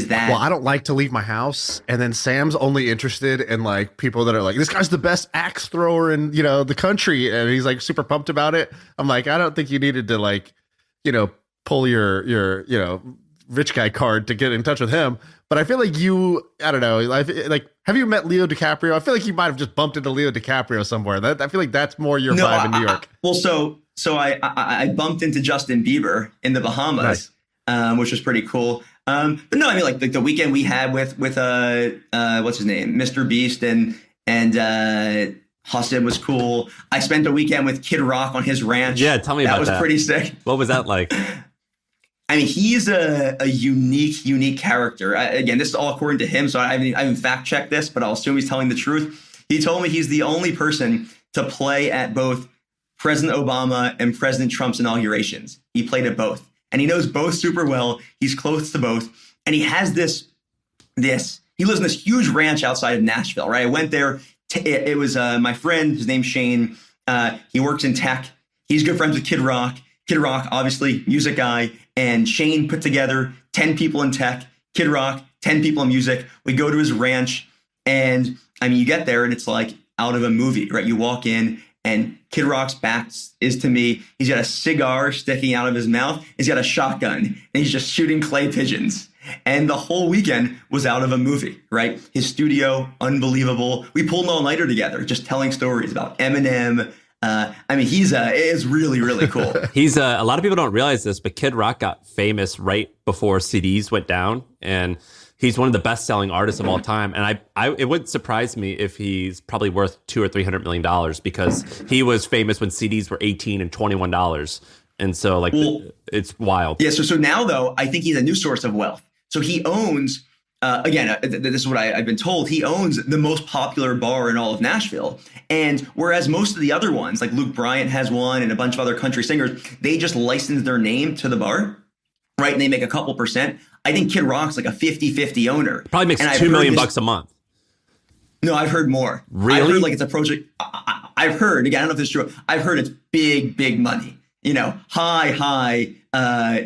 that. Well, I don't like to leave my house, and then Sam's only interested in like people that are like, this guy's the best axe thrower in the country, and he's like super pumped about it. I'm like, I don't think you needed to like, pull your rich guy card to get in touch with him. But I feel like I don't know, like, have you met Leo DiCaprio? I feel like you might have just bumped into Leo DiCaprio somewhere. I feel like that's more your vibe in New York. So I bumped into Justin Bieber in the Bahamas, nice. Which was pretty cool. But no, I mean like the weekend we had with what's his name, Mr. Beast and Hasan was cool. I spent a weekend with Kid Rock on his ranch. Yeah, tell me about that. That was pretty sick. What was that like? I mean, he's a unique character. Again, this is all according to him, so I haven't fact checked this, but I'll assume he's telling the truth. He told me he's the only person to play at both President Obama and President Trump's inaugurations. He played at both. And he knows both super well. He's close to both. And he has this, he lives in this huge ranch outside of Nashville, right? I went there. It was my friend, his name's Shane. He works in tech. He's good friends with Kid Rock. Kid Rock, obviously, music guy. And Shane put together 10 people in tech. Kid Rock, 10 people in music. We go to his ranch. And I mean, you get there and it's like out of a movie, right? You walk in. And Kid Rock's back is to me. He's got a cigar sticking out of his mouth. He's got a shotgun, and he's just shooting clay pigeons. And the whole weekend was out of a movie, right? His studio, unbelievable. We pulled an all-nighter together, just telling stories about Eminem. I mean, it's really, really cool. He's a lot of people don't realize this, but Kid Rock got famous right before CDs went down, and he's one of the best-selling artists of all time, and it wouldn't surprise me if he's probably worth $200 or $300 million because he was famous when CDs were $18 and $21, and so it's wild. Yeah. So now though, I think he's a new source of wealth. So he owns this is what I've been told. He owns the most popular bar in all of Nashville, and whereas most of the other ones, like Luke Bryant has one, and a bunch of other country singers, they just license their name to the bar. Right, and they make a couple percent. I think Kid Rock's like a 50-50 owner. Probably makes $2 million a month. No, I've heard more. Really? I've heard like it's a project. I've heard, again, I don't know if this is true. I've heard it's big money. High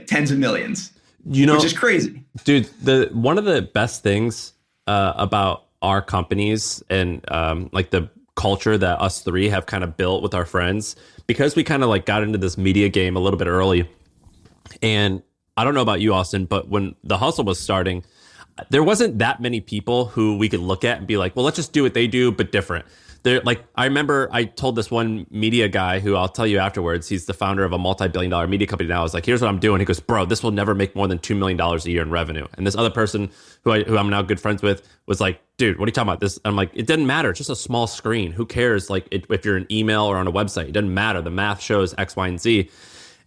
tens of millions. Which is crazy. Dude, one of the best things about our companies and like the culture that us three have kind of built with our friends, because we kind of like got into this media game a little bit early. And I don't know about you, Austin, but when the hustle was starting, there wasn't that many people who we could look at and be like, well, let's just do what they do, but different. I remember I told this one media guy who I'll tell you afterwards, he's the founder of a multi-billion-dollar media company now. I was like, here's what I'm doing. He goes, bro, this will never make more than $2 million a year in revenue. And this other person who I'm now good friends with was like, dude, what are you talking about? This? I'm like, it doesn't matter. It's just a small screen. Who cares? Like if you're an email or on a website, it doesn't matter. The math shows X, Y, and Z.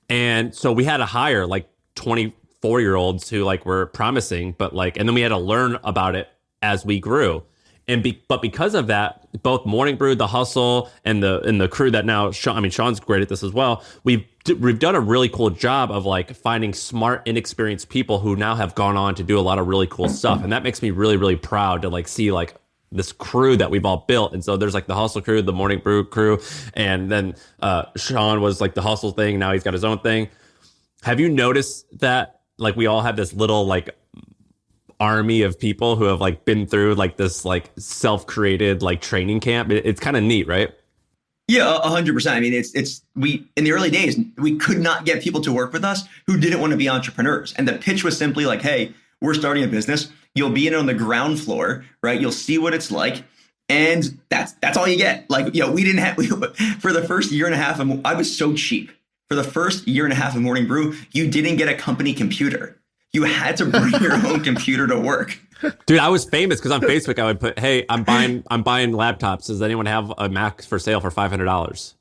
And so we had to hire like 24-year-olds who like were promising, but like, and then we had to learn about it as we grew. But because of that, both Morning Brew, the hustle, and the crew that now, Shaan's great at this as well. We've done a really cool job of like finding smart, inexperienced people who now have gone on to do a lot of really cool stuff, and that makes me really, really proud to like see like this crew that we've all built. And so there's like the hustle crew, the Morning Brew crew, and then Shaan was like the hustle thing. Now he's got his own thing. Have you noticed that like we all have this little like army of people who have like been through like this like self-created like training camp? It's kind of neat, right? Yeah, 100%. I mean, we in the early days, we could not get people to work with us who didn't want to be entrepreneurs. And the pitch was simply like, hey, we're starting a business. You'll be in on the ground floor, right? You'll see what it's like. And that's all you get. Like, we didn't have, for the first year and a half, I was so cheap. For the first year and a half of Morning Brew, you didn't get a company computer. You had to bring your own computer to work. Dude, I was famous because on Facebook I would put, hey, I'm buying laptops. Does anyone have a Mac for sale for $500?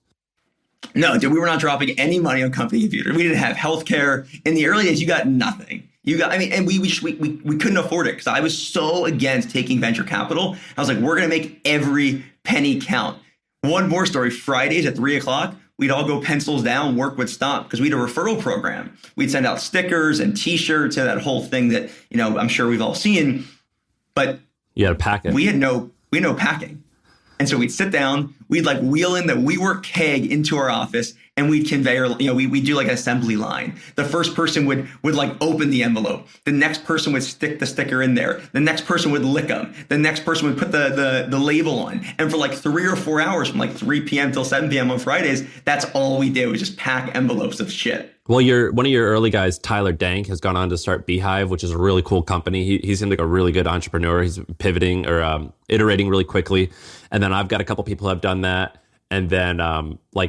No, dude, we were not dropping any money on company computers. We didn't have healthcare. In the early days, you got nothing. And we couldn't afford it because I was so against taking venture capital. I was like, we're going to make every penny count. One more story, Fridays at 3:00, we'd all go pencils down, work would stop because we had a referral program. We'd send out stickers and t-shirts and that whole thing that, I'm sure we've all seen, but you had to pack it. We had no packing. And so we'd sit down, we'd like wheel in the WeWork keg into our office and we'd conveyor, we'd do like an assembly line. The first person would like open the envelope. The next person would stick the sticker in there. The next person would lick them. The next person would put the label on. And for like 3 or 4 hours from like 3 p.m. till 7 p.m. on Fridays, that's all we did was just pack envelopes of shit. Well, one of your early guys, Tyler Dank, has gone on to start Beehive, which is a really cool company. He seemed like a really good entrepreneur. He's pivoting or iterating really quickly. And then I've got a couple people who have done that. And then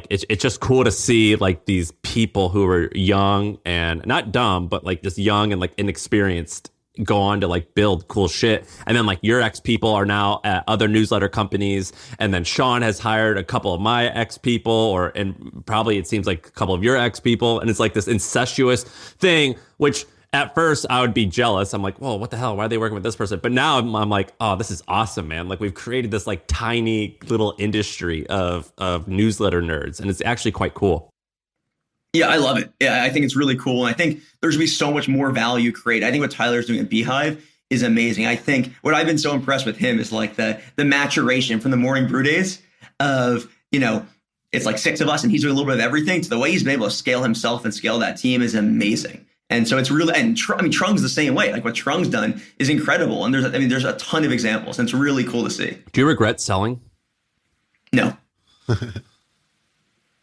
it's just cool to see like these people who are young and not dumb, but like just young and like inexperienced go on to like build cool shit. And then like your ex people are now at other newsletter companies. And then Shaan has hired a couple of my ex people and probably it seems like a couple of your ex people. And it's like this incestuous thing, which at first I would be jealous. I'm like, whoa, what the hell? Why are they working with this person? But now I'm like, oh, this is awesome, man. Like we've created this like tiny little industry of newsletter nerds. And it's actually quite cool. Yeah, I love it. Yeah, I think it's really cool. And I think there's going to be so much more value created. I think what Tyler's doing at Beehive is amazing. I think what I've been so impressed with him is like the maturation from the morning brew days of, it's like 6 of us and he's doing a little bit of everything to the way he's been able to scale himself and scale that team is amazing. And so it's really, and Trung's the same way. Like what Trung's done is incredible. And there's a ton of examples and it's really cool to see. Do you regret selling? No.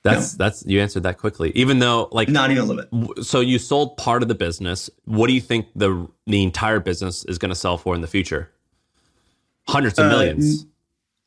That's you answered that quickly. Even though like not even a little bit. So you sold part of the business. What do you think the entire business is going to sell for in the future? Hundreds of millions.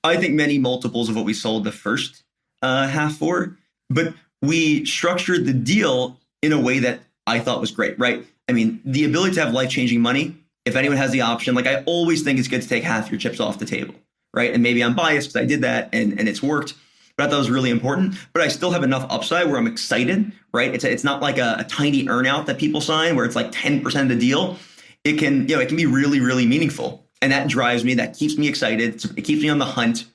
I think many multiples of what we sold the first half for. But we structured the deal in a way that I thought was great, right? I mean, the ability to have life-changing money, if anyone has the option, like I always think it's good to take half your chips off the table, right? And maybe I'm biased because I did that and it's worked. But I thought it was really important. But I still have enough upside where I'm excited, right? It's not like a tiny earnout that people sign where it's like 10% of the deal. It can be really, really meaningful. And that drives me. That keeps me excited. It keeps me on the hunt.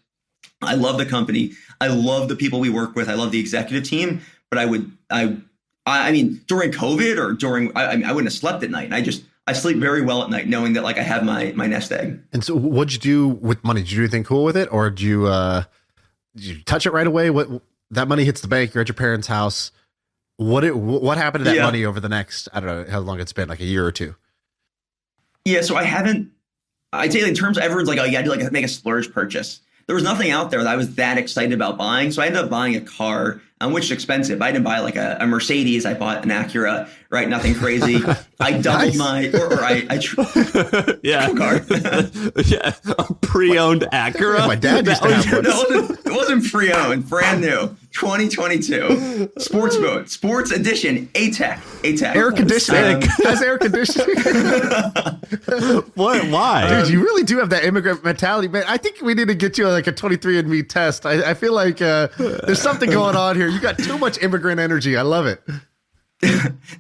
I love the company. I love the people we work with. I love the executive team. But I mean, during COVID or I wouldn't have slept at night. I sleep very well at night knowing that like I have my nest egg. And so what'd you do with money? Did you do anything cool with it? Or did you touch it right away? What that money hits the bank, you're at your parents' house. What happened to that money over the next, I don't know how long it's been, like a year or two? Yeah, so I'd say in terms of everyone's like, oh, you got to like make a splurge purchase. There was nothing out there that I was that excited about buying. So I ended up buying a car, which is expensive. I didn't buy like a Mercedes. I bought an Acura, right? Nothing crazy. I doubled yeah. Cool car. Yeah. A pre-owned Acura. My dad used to have one. It wasn't pre-owned, brand new. 2022 sports mode, sports edition, A-Tech. Air conditioning. Has air conditioning. What? Why? Dude, you really do have that immigrant mentality, man. I think we need to get you like a 23andMe test. I feel like there's something going on here. You got too much immigrant energy. I love it.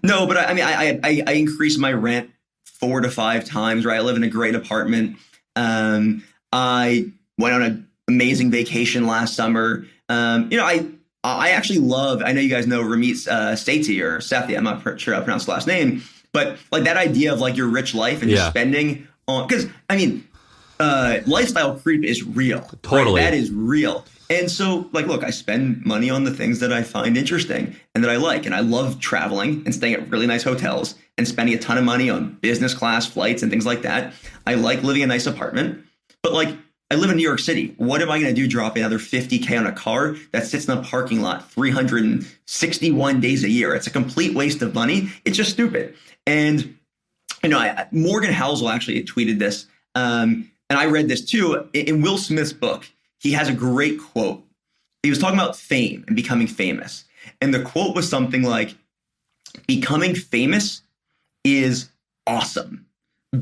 No, but I increased my rent 4 to 5 times, right? I live in a great apartment. I went on an amazing vacation last summer. I actually love, I know you guys know Ramit's Sethi or Sethi, I'm not sure how to pronounce the last name, but like that idea of like your rich life and just spending on, because I mean, lifestyle creep is real. Totally. Right? That is real. And so like, look, I spend money on the things that I find interesting and that I like. And I love traveling and staying at really nice hotels and spending a ton of money on business class flights and things like that. I like living in a nice apartment, but like, I live in New York City. What am I going to do? Drop another $50K on a car that sits in a parking lot 361 days a year? It's a complete waste of money. It's just stupid. And, Morgan Housel actually tweeted this. And I read this too. In Will Smith's book, he has a great quote. He was talking about fame and becoming famous. And the quote was something like, becoming famous is awesome.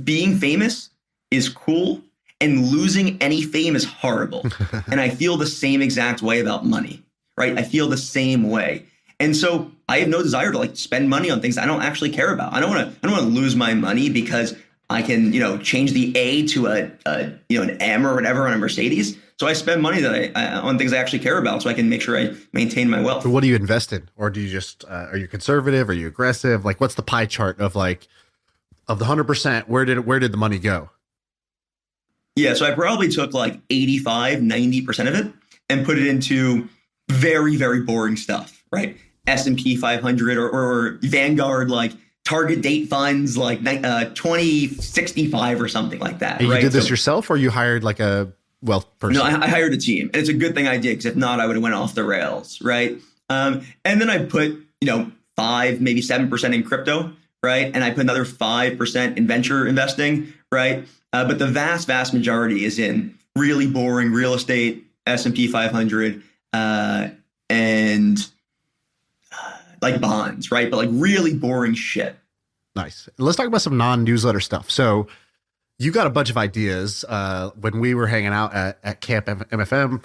Being famous is cool. And losing any fame is horrible. And I feel the same exact way about money, right? I feel the same way. And so I have no desire to like spend money on things I don't actually care about. I don't want to lose my money because I can, change the A to an M or whatever on a Mercedes. So I spend money that on things I actually care about, so I can make sure I maintain my wealth. So what do you invest in, or do you just are you conservative? Are you aggressive? Like, what's the pie chart of the 100%? Where did the money go? Yeah, so I probably took like 85-90% of it and put it into very, very boring stuff, right? S&P 500 or Vanguard, like target date funds, like 2065 or something like that. And right? You did this yourself, or you hired like a wealth person? No, I hired a team, and it's a good thing I did, because if not, I would have went off the rails, right? And then I put 5, maybe 7% in crypto, right? And I put another 5% in venture investing, right? But the vast majority is in really boring real estate, S&P 500, and like bonds, right? But like really boring shit. Nice. Let's talk about some non-newsletter stuff. So you got a bunch of ideas when we were hanging out at Camp MFM.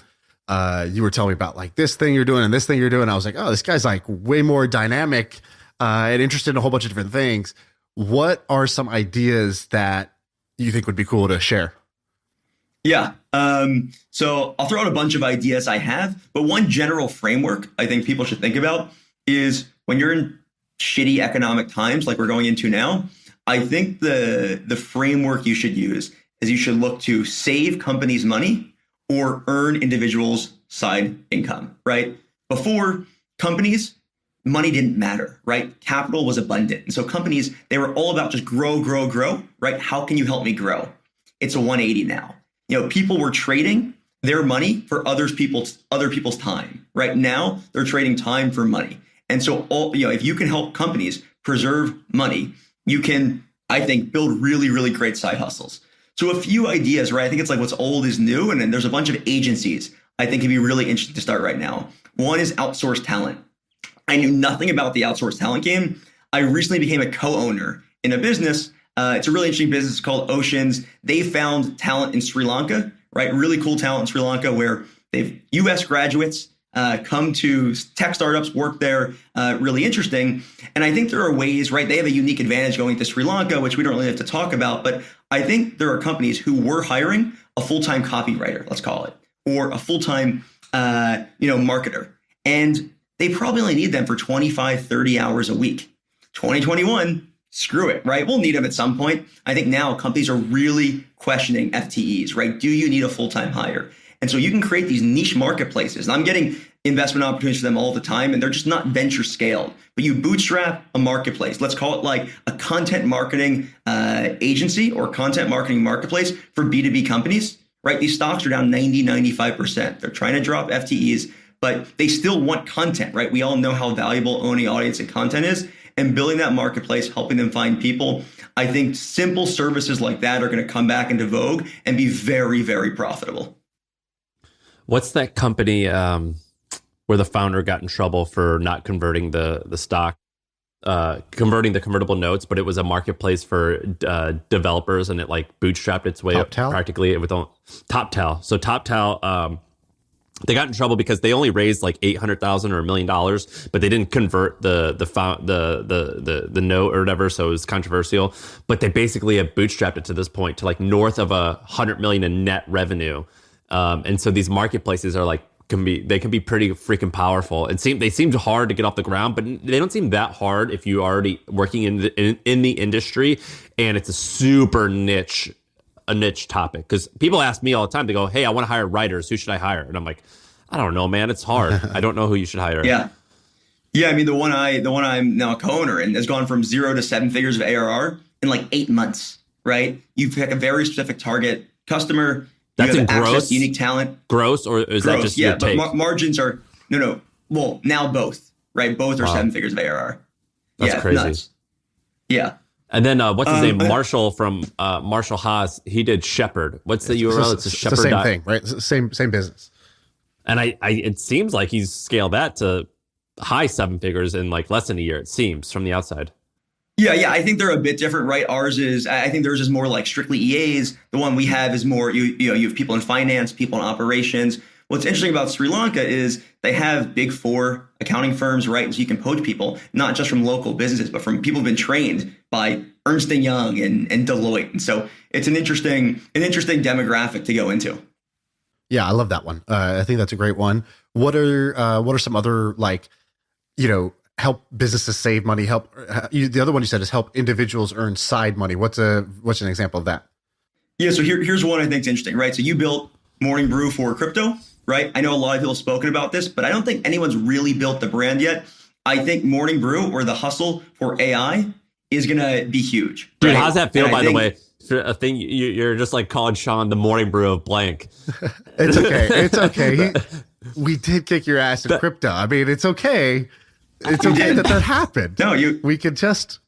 You were telling me about like this thing you're doing and this thing you're doing. I was like, oh, this guy's like way more dynamic and interested in a whole bunch of different things. What are some ideas that you think would be cool to share? Yeah. So I'll throw out a bunch of ideas I have, but one general framework I think people should think about is when you're in shitty economic times like we're going into now, I think the framework you should use is you should look to save companies money or earn individuals side income, right? Before, companies, money didn't matter, right? Capital was abundant. And so companies, they were all about just grow, right? How can you help me grow? It's a 180 now. People were trading their money for other people's time. Right now, they're trading time for money. And so, if you can help companies preserve money, you can, I think, build really, really great side hustles. So a few ideas, right? I think it's like what's old is new. And then there's a bunch of agencies I think it'd be really interesting to start right now. One is outsourced talent. I knew nothing about the outsourced talent game. I recently became a co-owner in a business. It's a really interesting business called Oceans. They found talent in Sri Lanka, right? Really cool talent in Sri Lanka where they've US graduates come to tech startups, work there, really interesting. And I think there are ways, right? They have a unique advantage going to Sri Lanka, which we don't really have to talk about. But I think there are companies who were hiring a full-time copywriter, let's call it, or a full-time, marketer. And they probably only need them for 25, 30 hours a week. 2021, screw it, right? We'll need them at some point. I think now companies are really questioning FTEs, right? Do you need a full-time hire? And so you can create these niche marketplaces. And I'm getting investment opportunities for them all the time, and they're just not venture scaled. But you bootstrap a marketplace. Let's call it like a content marketing agency or content marketing marketplace for B2B companies, right? These stocks are down 90, 95%. They're trying to drop FTEs, but they still want content, right? We all know how valuable owning audience and content is, and building that marketplace, helping them find people. I think simple services like that are going to come back into vogue and be very, very profitable. What's that company where the founder got in trouble for not converting the stock, converting the convertible notes, but it was a marketplace for developers and it like bootstrapped its way up practically with Toptal. So Toptal, they got in trouble because they only raised like $800,000 or $1 million, but they didn't convert the note or whatever. So it was controversial. But they basically have bootstrapped it to this point to like north of $100 million in net revenue. And so these marketplaces are like can be pretty freaking powerful. And they seem hard to get off the ground, but they don't seem that hard if you're already working in the industry, and it's a super niche topic. Because people ask me all the time, they go, "Hey, I want to hire writers. Who should I hire?" And I'm like, "I don't know, man. It's hard. I don't know who you should hire." Yeah. I mean, the one I'm now a co-owner in has gone from 0 to 7 figures of ARR in like 8 months. Right? You pick a very specific target customer. That's in gross, unique talent. Gross, or is that just your take? But margins are no. Well, now both, right? Both are 7 figures of ARR. That's crazy. Nuts. Yeah. And then what's his name? Marshall from Marshall Haas. He did Shepherd. What's the URL? It's a Shepherd. It's the same thing, right? It's the same business. And it seems like he's scaled that to high 7 figures in like less than a year. It seems from the outside. Yeah. I think they're a bit different, right? I think theirs is more like strictly EAs. The one we have is more, you have people in finance, people in operations. what's interesting about Sri Lanka is they have big four accounting firms, right? And so you can poach people, not just from local businesses, but from people who've been trained by Ernst & Young and Deloitte. And so it's an interesting demographic to go into. Yeah, I love that one. I think that's a great one. What are some other, like, help businesses save money? The other one you said is help individuals earn side money. What's an example of that? Yeah, so here's one I think is interesting, right? So you built Morning Brew for crypto, right? I know a lot of people have spoken about this, but I don't think anyone's really built the brand yet. I think Morning Brew, or the hustle for AI, is going to be huge. Dude, right? how's that feel, by the way? A thing you're just like calling Shaan the Morning Brew of blank. It's okay. It's okay. We did kick your ass in crypto. I mean, it's okay. It's okay that happened. No, we could just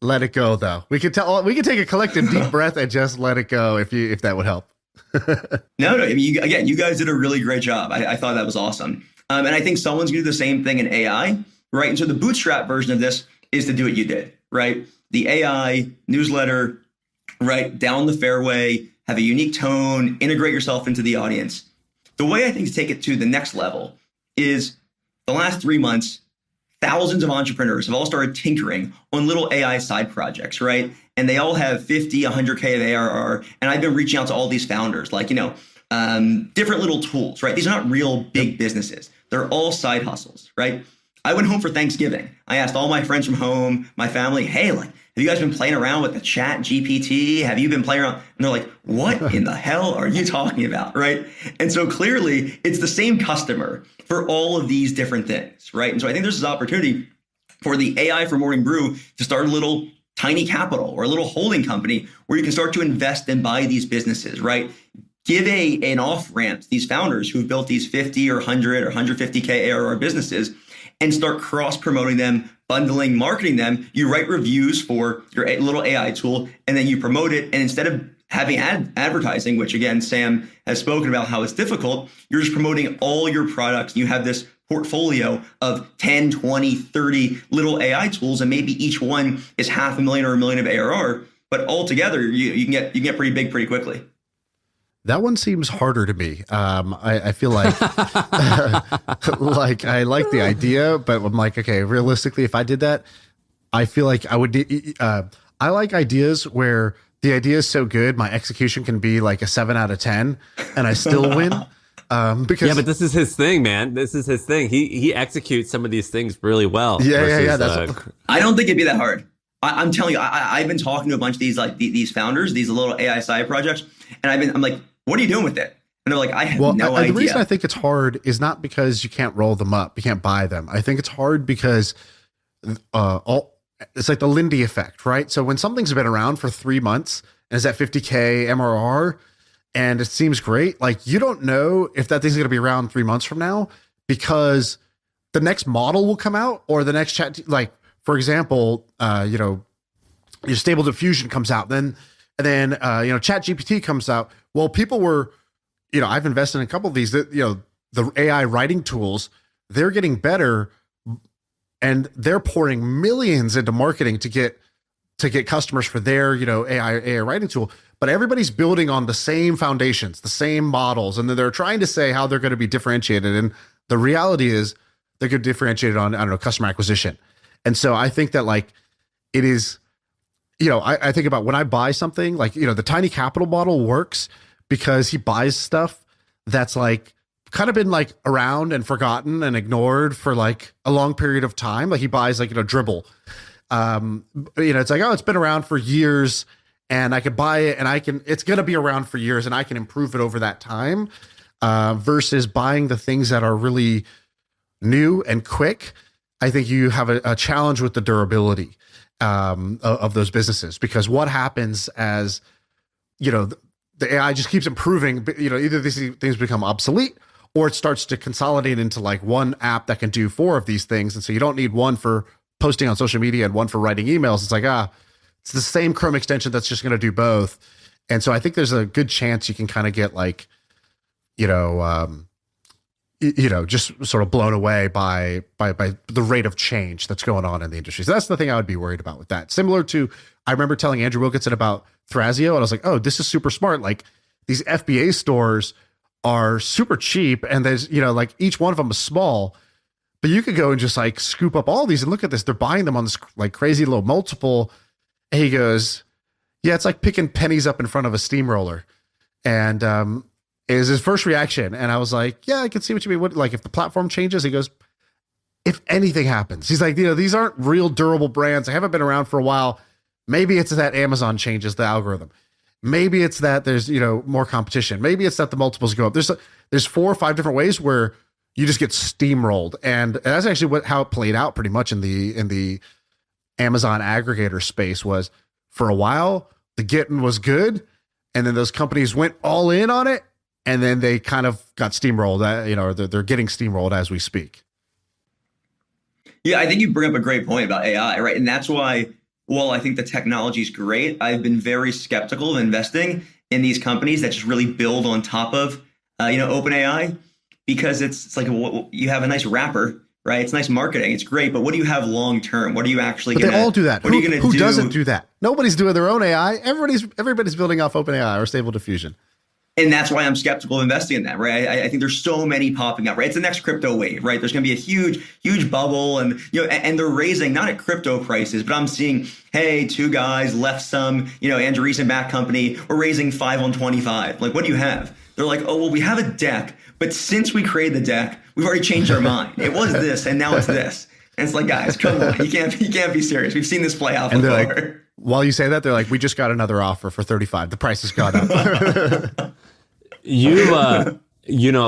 let it go, though. We could take a collective deep breath and just let it go if that would help. No. I mean, you guys did a really great job. I thought that was awesome. And I think someone's going to do the same thing in AI, right? And so the bootstrap version of this is to do what you did, right? The AI newsletter, right? Down the fairway, have a unique tone, integrate yourself into the audience. The way I think to take it to the next level is the last 3 months, thousands of entrepreneurs have all started tinkering on little AI side projects, right? And they all have 50, 100K of ARR. And I've been reaching out to all these founders, like, different little tools, right? These are not real big businesses. They're all side hustles, right? I went home for Thanksgiving. I asked all my friends from home, my family, hey, like, have you guys been playing around with the chat GPT? Have you been playing around? And they're like, what in the hell are you talking about, right? And so clearly it's the same customer for all of these different things, right? And so I think there's this opportunity for the AI for Morning Brew to start a little tiny capital or a little holding company where you can start to invest and buy these businesses, right? Give an off-ramp to these founders who've built these 50 or 100 or 150K ARR businesses and start cross-promoting them, bundling, marketing them. You write reviews for your little AI tool, and then you promote it. And instead of having advertising, which again, Sam has spoken about how it's difficult, you're just promoting all your products. You have this portfolio of 10, 20, 30 little AI tools, and maybe each one is $500,000 or $1 million of ARR. But altogether, you can get pretty big pretty quickly. That one seems harder to me. I feel like like I like the idea, but I'm like, okay, realistically, if I did that, I feel like I would. I like ideas where the idea is so good, my execution can be like a 7 out of 10, and I still win. Because but this is his thing, man. This is his thing. He executes some of these things really well. Yeah. I don't think it'd be that hard. I'm telling you, I've been talking to a bunch of these these founders, these little AI side projects, and I'm like, what are you doing with it? And they're like, I have no idea. The reason I think it's hard is not because you can't roll them up, you can't buy them. I think it's hard because it's like the Lindy effect, right? So when something's been around for 3 months and is at 50K MRR and it seems great, like you don't know if that thing's going to be around 3 months from now because the next model will come out or the next chat. Like, for example, your Stable Diffusion comes out, and then Chat GPT comes out. Well, people were, I've invested in a couple of these that, the AI writing tools, they're getting better and they're pouring millions into marketing to get customers for their, AI writing tool. But everybody's building on the same foundations, the same models. And then they're trying to say how they're going to be differentiated. And the reality is they're going to differentiate on, customer acquisition. And so I think that like it is, I think about when I buy something like, the tiny capital model works because he buys stuff that's like kind of been like around and forgotten and ignored for like a long period of time. Like he buys like, Dribble. It's like, oh, it's been around for years and I could buy it and it's going to be around for years and I can improve it over that time versus buying the things that are really new and quick. I think you have a challenge with the durability of those businesses, because what happens as, the AI just keeps improving, either these things become obsolete or it starts to consolidate into like one app that can do 4 of these things. And so you don't need one for posting on social media and one for writing emails. It's like, it's the same Chrome extension that's just going to do both. And so I think there's a good chance you can kind of get like, just sort of blown away by the rate of change that's going on in the industry. So that's the thing I would be worried about with that. Similar to, I remember telling Andrew Wilkinson about Thrasio, and I was like, oh, this is super smart. Like these FBA stores are super cheap, and there's, you know, like each one of them is small, but you could go and just like scoop up all these and look at this. They're buying them on this like crazy low multiple. And he goes, yeah, it's like picking pennies up in front of a steamroller. And is his first reaction. And I was like, yeah, I can see what you mean. What, like if the platform changes, he goes, if anything happens, he's like, you know, these aren't real durable brands. They haven't been around for a while. Maybe it's that Amazon changes the algorithm. Maybe it's that there's, you know, more competition. Maybe it's that the multiples go up. There's 4 or 5 different ways where you just get steamrolled. And that's actually how it played out pretty much in the Amazon aggregator space. Was for a while, the getting was good. And then those companies went all in on it. And then they kind of got steamrolled, you know, they're getting steamrolled as we speak. Yeah, I think you bring up a great point about AI, right? And that's why, while I think the technology is great, I've been very skeptical of investing in these companies that just really build on top of, OpenAI, because it's like you have a nice wrapper, right? It's nice marketing. It's great. But what do you have long term? What are you actually going to do? They all do that. What are you going to do? Who doesn't do that? Nobody's doing their own AI. Everybody's building off OpenAI or Stable Diffusion. And that's why I'm skeptical of investing in that, right? I think there's so many popping up, right? It's the next crypto wave, right? There's going to be a huge bubble, and and they're raising not at crypto prices, but I'm seeing, hey, 2 guys left some, Andreessen-backed company, we're raising 5 on 25. Like, what do you have? They're like, oh, well, we have a deck, but since we created the deck, we've already changed our mind. It was this, and now it's this. And it's like, guys, come on, you can't be serious. We've seen this play out before. And they're like, while you say that, they're like, we just got another offer for 35. The price has gone up.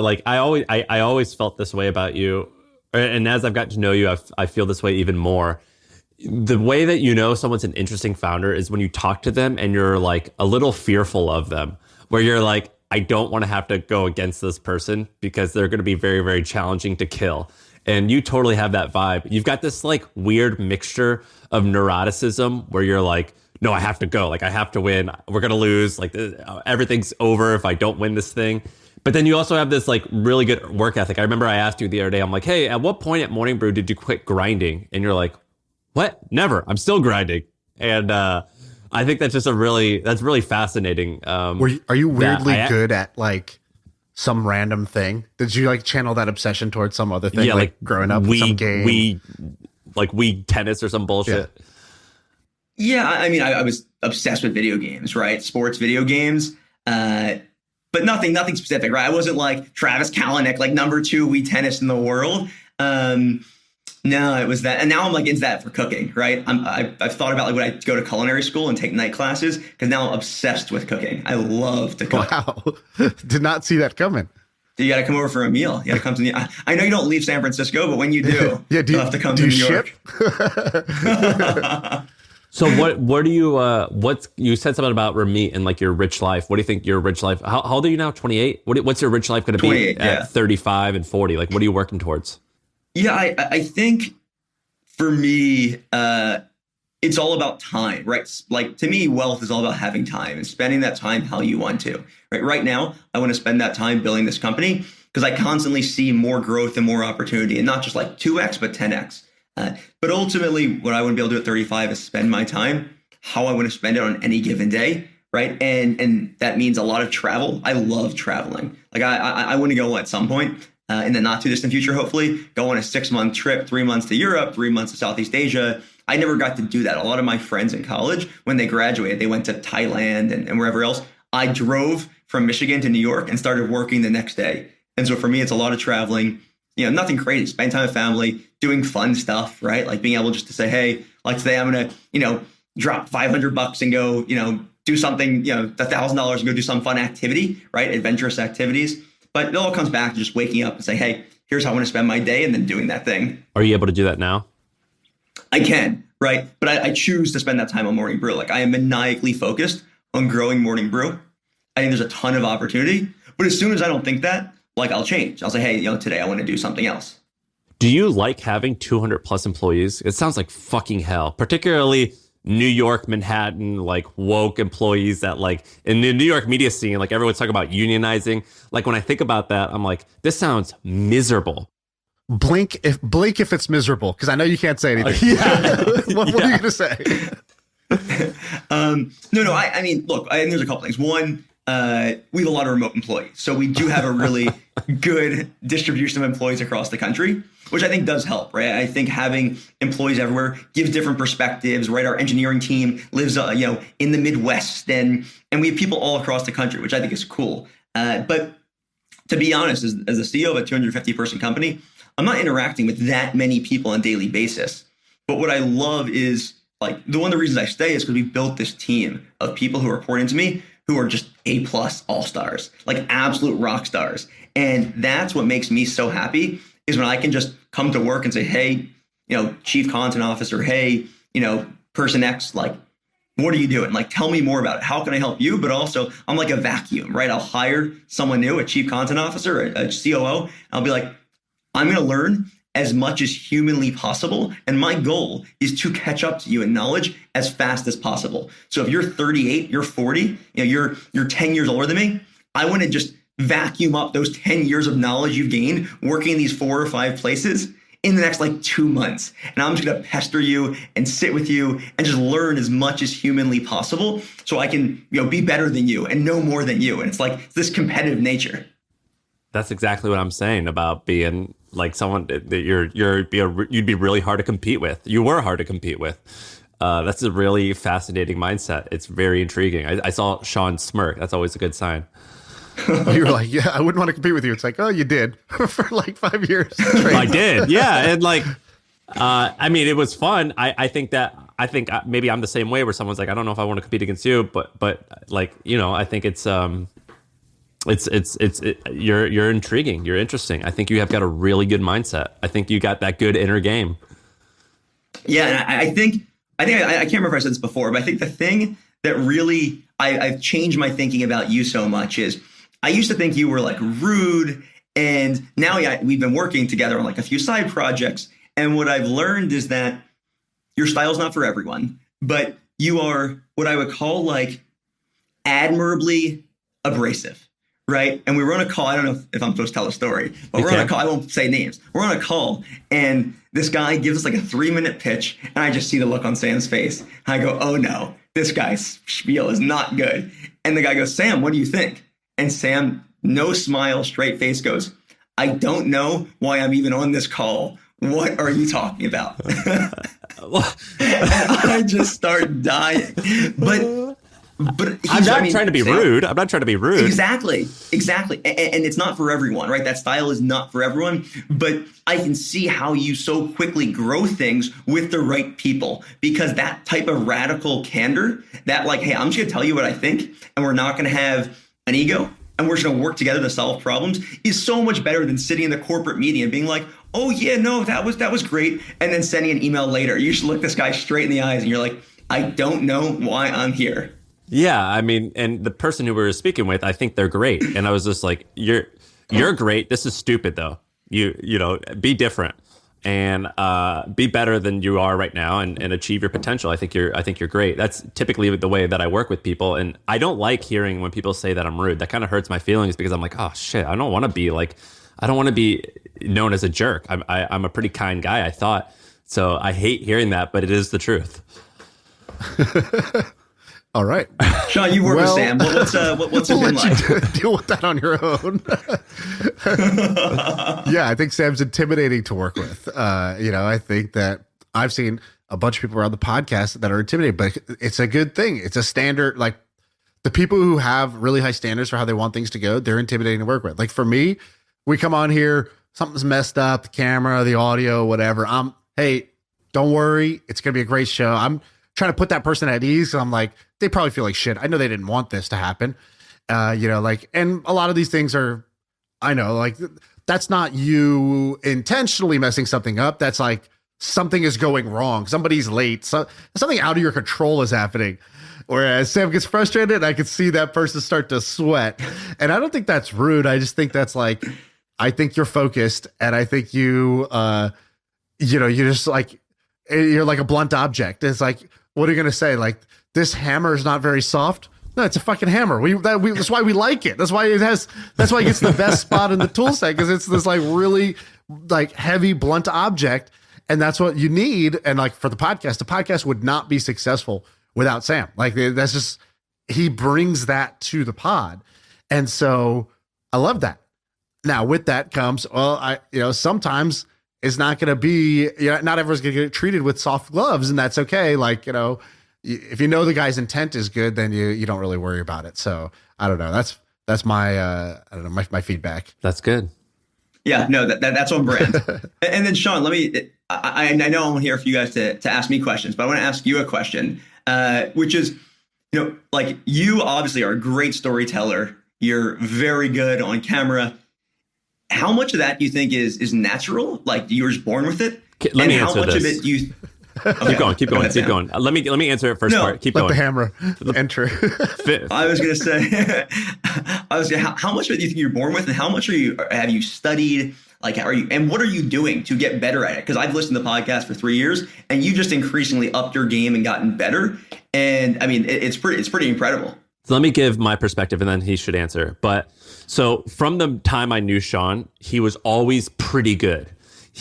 Like I always felt this way about you. And as I've gotten to know you, I feel this way even more. The way that someone's an interesting founder is when you talk to them and you're like a little fearful of them, where you're like, I don't want to have to go against this person because they're going to be very, very challenging to kill. And you totally have that vibe. You've got this like weird mixture of neuroticism where you're like, no, I have to go. Like, I have to win. We're going to lose. Like, everything's over if I don't win this thing. But then you also have this like really good work ethic. I remember I asked you the other day, I'm like, hey, at what point at Morning Brew did you quit grinding? And you're like, what? Never. I'm still grinding. And I think that's just that's really fascinating. Are you weirdly good at like some random thing? Did you like channel that obsession towards some other thing? Yeah, like growing up, some game? Wii tennis or some bullshit. Yeah, I mean, I was obsessed with video games, right? Sports video games, but nothing specific, right? I wasn't like Travis Kalanick, like number 2 Wii tennis in the world. No, it was that. And now I'm like into that for cooking, right? I've thought about like would I go to culinary school and take night classes, because now I'm obsessed with cooking. I love to cook. Wow. Did not see that coming. You got to come over for a meal. You got to come to I know you don't leave San Francisco, but when you do, you'll have to come to New York. So what do you, you said something about Ramit and like your rich life. What do you think your rich life, how old are you now? 28? What's your rich life going to be at 35 and 40? Like, what are you working towards? Yeah, I think for me, it's all about time, right? Like to me, wealth is all about having time and spending that time how you want to, right? Right now, I want to spend that time building this company because I constantly see more growth and more opportunity, and not just like 2x, but 10x. But ultimately, what I want to be able to do at 35 is spend my time how I want to spend it on any given day, right? And that means a lot of travel. I love traveling. Like I want to go at some point in the not too distant future, hopefully, go on a 6-month trip, 3 months to Europe, 3 months to Southeast Asia. I never got to do that. A lot of my friends in college, when they graduated, they went to Thailand and wherever else. I drove from Michigan to New York and started working the next day. And so for me, it's a lot of traveling. Nothing crazy, spend time with family, doing fun stuff, right? Like being able just to say, hey, like today I'm going to, drop $500 and go, do something, $1,000 and go do some fun activity, right? Adventurous activities. But it all comes back to just waking up and say, hey, here's how I want to spend my day, and then doing that thing. Are you able to do that now? I can, right? But I choose to spend that time on Morning Brew. Like I am maniacally focused on growing Morning Brew. I think there's a ton of opportunity. But as soon as I don't think that, like I'll change. I'll say, hey, today I want to do something else. Do you like having 200 plus employees? It sounds like fucking hell, particularly New York, Manhattan, like woke employees that like in the New York media scene, like everyone's talking about unionizing. Like when I think about that, I'm like, this sounds miserable. Blink if it's miserable, because I know you can't say anything. What are you going to say? No. I mean, look, there's a couple things. One, we have a lot of remote employees. So we do have a really good distribution of employees across the country, which I think does help, right? I think having employees everywhere gives different perspectives, right? Our engineering team lives, in the Midwest, and we have people all across the country, which I think is cool. But to be honest, as a CEO of a 250-person company, I'm not interacting with that many people on a daily basis. But what I love is, like, one of the reasons I stay is because we built this team of people who report into me who are just A+ all-stars, like absolute rock stars. And that's what makes me so happy, is when I can just come to work and say, hey, chief content officer, hey, person X, like, what are you doing? Like, tell me more about it. How can I help you? But also, I'm like a vacuum, right? I'll hire someone new, a chief content officer, a COO. I'll be like, I'm going to learn as much as humanly possible. And my goal is to catch up to you in knowledge as fast as possible. So if you're 38, you're 40, you're 10 years older than me, I want to just vacuum up those 10 years of knowledge you've gained working in these 4 or 5 places in the next 2 months. And I'm just going to pester you and sit with you and just learn as much as humanly possible so I can, be better than you and know more than you. And it's like this competitive nature. That's exactly what I'm saying about being like someone that you'd be really hard to compete with. You were hard to compete with. That's a really fascinating mindset. It's very intriguing. I saw Shaan smirk. That's always a good sign. You were like, yeah, I wouldn't want to compete with you. It's like, oh, you did for 5 years straight. I did. Yeah. And it was fun. I think maybe I'm the same way, where someone's like, I don't know if I want to compete against you, but I think you're intriguing. You're interesting. I think you have got a really good mindset. I think you got that good inner game. Yeah. And I think I can't remember if I said this before, but I think the thing that really I've changed my thinking about you so much is, I used to think you were like rude, and now we've been working together on a few side projects. And what I've learned is that your style's not for everyone, but you are what I would call admirably abrasive, right? And we were on a call. I don't know if I'm supposed to tell a story, but we're on a call. I won't say names. We're on a call, and this guy gives us a 3-minute pitch, and I just see the look on Sam's face. I go, oh no, this guy's spiel is not good. And the guy goes, Sam, what do you think? And Sam, no smile, straight face, goes, I don't know why I'm even on this call. What are you talking about? And I just start dying. But I'm not trying to be rude. I'm not trying to be rude. Exactly. And it's not for everyone, right? That style is not for everyone. But I can see how you so quickly grow things with the right people, because that type of radical candor, that hey, I'm just going to tell you what I think, and we're not going to have an ego, and we're just going to work together to solve problems, is so much better than sitting in the corporate media and being like, oh yeah, no, that was great. And then sending an email later. You should look this guy straight in the eyes and you're like, I don't know why I'm here. Yeah, and the person who we were speaking with, I think they're great. And I was just like, you're great. This is stupid though. You be different and be better than you are right now, and achieve your potential. I think you're great. That's typically the way that I work with people. And I don't like hearing when people say that I'm rude. That kind of hurts my feelings, because I'm like, oh shit, I don't want to be known as a jerk. I'm a pretty kind guy, I thought. So I hate hearing that, but it is the truth. All right, Shaan, you work with Sam. What's it been like? Deal with that on your own. Yeah, I think Sam's intimidating to work with. I think that I've seen a bunch of people around the podcast that are intimidated, but it's a good thing. It's a standard. Like, the people who have really high standards for how they want things to go, they're intimidating to work with. Like, for me, we come on here, something's messed up, the camera, the audio, whatever. Hey, don't worry, it's gonna be a great show. I'm trying to put that person at ease. So I'm like, they probably feel like shit. I know they didn't want this to happen. And a lot of these things are, I know, that's not you intentionally messing something up. That's something is going wrong. Somebody's late. Something out of your control is happening. Whereas Sam gets frustrated, I could see that person start to sweat. And I don't think that's rude. I just think that's I think you're focused, and I think you, you're just you're like a blunt object. It's like, what are you going to say? This hammer is not very soft. No, it's a fucking hammer. That's why we like it. That's why it gets the best spot in the tool set, because it's this really heavy blunt object. And that's what you need. And for the podcast would not be successful without Sam. That's just, he brings that to the pod. And so I love that. Now with that comes, sometimes it's not going to be, not everyone's going to get treated with soft gloves, and that's okay. Like, if the guy's intent is good, then you don't really worry about it. So I don't know. That's my, my feedback. That's good. Yeah, no, that's on brand. And then Shaan, I know I'm here for you guys to ask me questions, but I want to ask you a question, which is, like, you obviously are a great storyteller. You're very good on camera. How much of that do you think is natural? Like, you were just born with it? Let me answer how much this. of it do you... Okay. Keep going. Let me answer it first part. Keep let going. The hammer enter. I was going to say, how much of it do you think you're born with, and how much have you studied? Like, and what are you doing to get better at it? Because I've listened to the podcast for 3 years, and you just increasingly upped your game and gotten better. And I mean, it's pretty incredible. So let me give my perspective, and then he should answer. But so from the time I knew Shaan, he was always pretty good.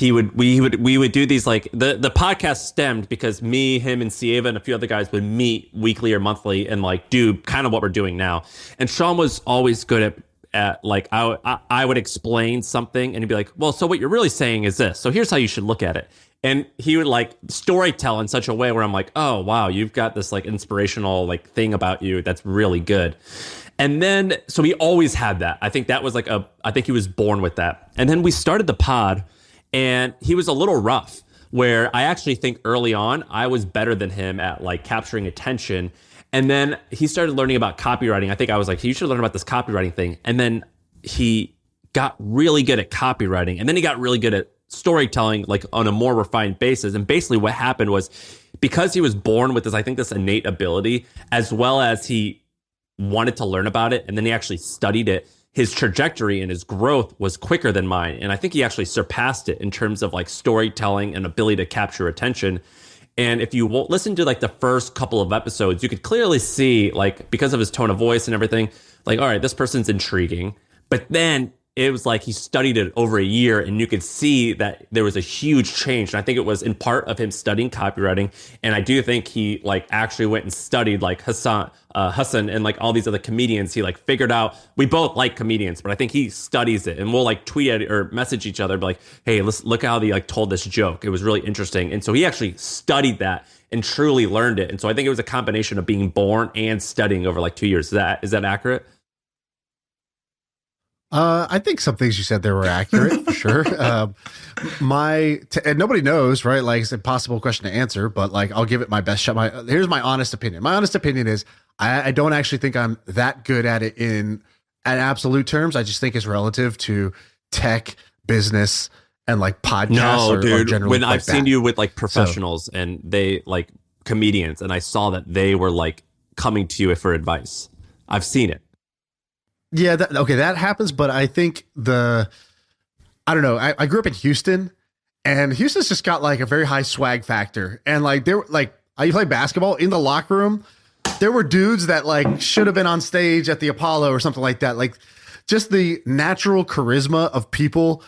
We would do these, like, the podcast stemmed because me, him, and Sieva and a few other guys would meet weekly or monthly and like do kind of what we're doing now. And Shaan was always good at like, I would explain something and he'd be like, well, so what you're really saying is this. So here's how you should look at it. And he would like story tell in such a way where I'm like, oh, wow, you've got this like inspirational like thing about you that's really good. And then, so he always had that. I think that was like I think he was born with that. And then we started the pod. And he was a little rough, where I actually think early on I was better than him at like capturing attention. And then he started learning about copywriting. I think I was like, you should learn about this copywriting thing. And then he got really good at copywriting. And then he got really good at storytelling, like on a more refined basis. And basically what happened was, because he was born with this innate ability, as well as he wanted to learn about it, and then he actually studied it, his trajectory and his growth was quicker than mine. And I think he actually surpassed it in terms of like storytelling and ability to capture attention. And if you listen to like the first couple of episodes, you could clearly see, like, because of his tone of voice and everything, like, all right, this person's intriguing. But then it was like he studied it over a year, and you could see that there was a huge change. And I think it was in part of him studying copywriting. And I do think he like actually went and studied like Hasan and like all these other comedians. He like figured out, we both like comedians, but I think he studies it, and we'll like tweet at it or message each other, be like, hey, let's look how they like told this joke. It was really interesting. And so he actually studied that and truly learned it. And so I think it was a combination of being born and studying over like 2 years. Is that accurate? I think some things you said there were accurate for sure. And nobody knows, right? Like, it's an impossible question to answer, but like, I'll give it my best shot. Here's my honest opinion. My honest opinion is I don't actually think I'm that good at it in absolute terms. I just think it's relative to tech, business, and like podcasts. No, dude. Or generally when like I've seen you with like professionals and they like comedians, and I saw that they were like coming to you for advice. I've seen it. Yeah, that happens, but I think I don't know. I grew up in Houston, and Houston's just got like a very high swag factor. And like I play basketball in the locker room. There were dudes that like should have been on stage at the Apollo or something like that. Like, just the natural charisma of people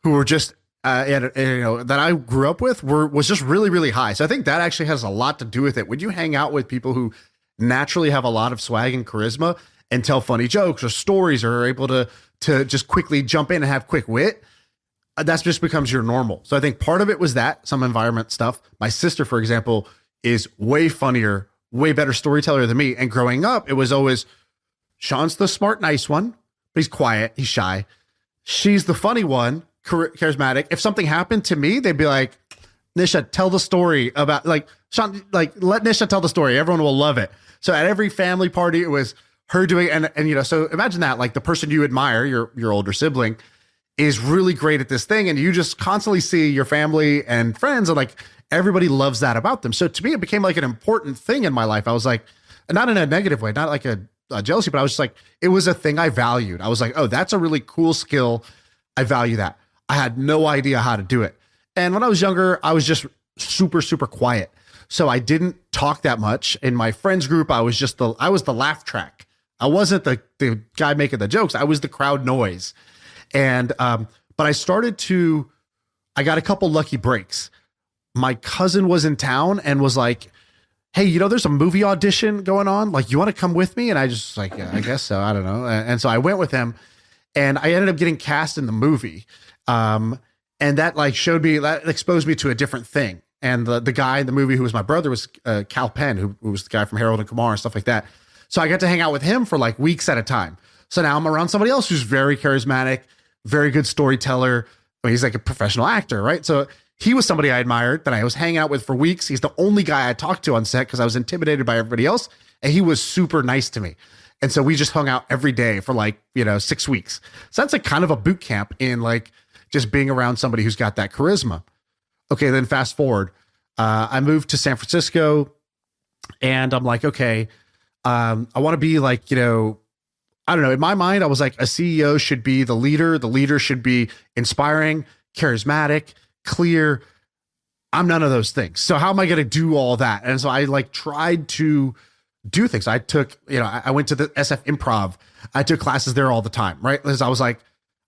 who were just that I grew up with was just really, really high. So I think that actually has a lot to do with it. When you hang out with people who naturally have a lot of swag and charisma and tell funny jokes or stories, or are able to just quickly jump in and have quick wit, that just becomes your normal. So I think part of it was that, some environment stuff. My sister, for example, is way funnier, way better storyteller than me. And growing up, it was always, Shaan's the smart, nice one, but he's quiet, he's shy. She's the funny one, charismatic. If something happened to me, they'd be like, Nisha, tell the story about, like, Shaan, like, let Nisha tell the story. Everyone will love it. So at every family party, it was her doing, and so imagine that, like, the person you admire, your older sibling, is really great at this thing, and you just constantly see your family and friends, and like everybody loves that about them. So to me, it became like an important thing in my life. I was like, not in a negative way, not like a jealousy, but I was just like, it was a thing I valued. I was like, oh, that's a really cool skill. I value that. I had no idea how to do it. And when I was younger, I was just super, super quiet. So I didn't talk that much. In my friends group, I was the laugh track. I wasn't the guy making the jokes. I was the crowd noise. And, but I got a couple lucky breaks. My cousin was in town and was like, hey, there's a movie audition going on. Like, you want to come with me? And I just like, yeah, I guess so. I don't know. And so I went with him, and I ended up getting cast in the movie. And that like that exposed me to a different thing. And the guy in the movie who was my brother was Cal Penn, who was the guy from Harold and Kumar and stuff like that. So I got to hang out with him for like weeks at a time. So now I'm around somebody else who's very charismatic, very good storyteller. I mean, he's like a professional actor, right? So he was somebody I admired that I was hanging out with for weeks. He's the only guy I talked to on set because I was intimidated by everybody else. And he was super nice to me. And so we just hung out every day for like, 6 weeks. So that's like kind of a boot camp in like just being around somebody who's got that charisma. Okay, then fast forward. I moved to San Francisco, and I'm like, okay, I want to be like, I don't know. In my mind, I was like, a CEO should be the leader. The leader should be inspiring, charismatic, clear. I'm none of those things. So how am I going to do all that? And so I like tried to do things. I took, I went to the SF Improv. I took classes there all the time, right? Because I was like,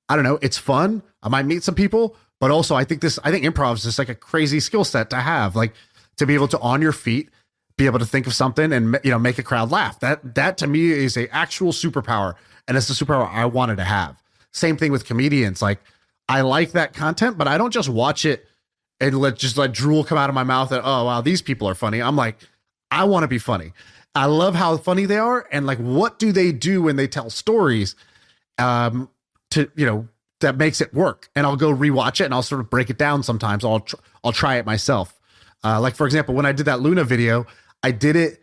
I don't know, it's fun. I might meet some people, but also I think improv is just like a crazy skill set to have, like to be able to on your feet, be able to think of something and, make a crowd laugh. That to me is a actual superpower. And it's the superpower I wanted to have. Same thing with comedians. Like I like that content, but I don't just watch it and let drool come out of my mouth that, oh, wow, these people are funny. I'm like, I want to be funny. I love how funny they are. And like, what do they do when they tell stories that makes it work? And I'll go rewatch it and I'll sort of break it down sometimes. I'll try it myself. Like, for example, when I did that Luna video, I did it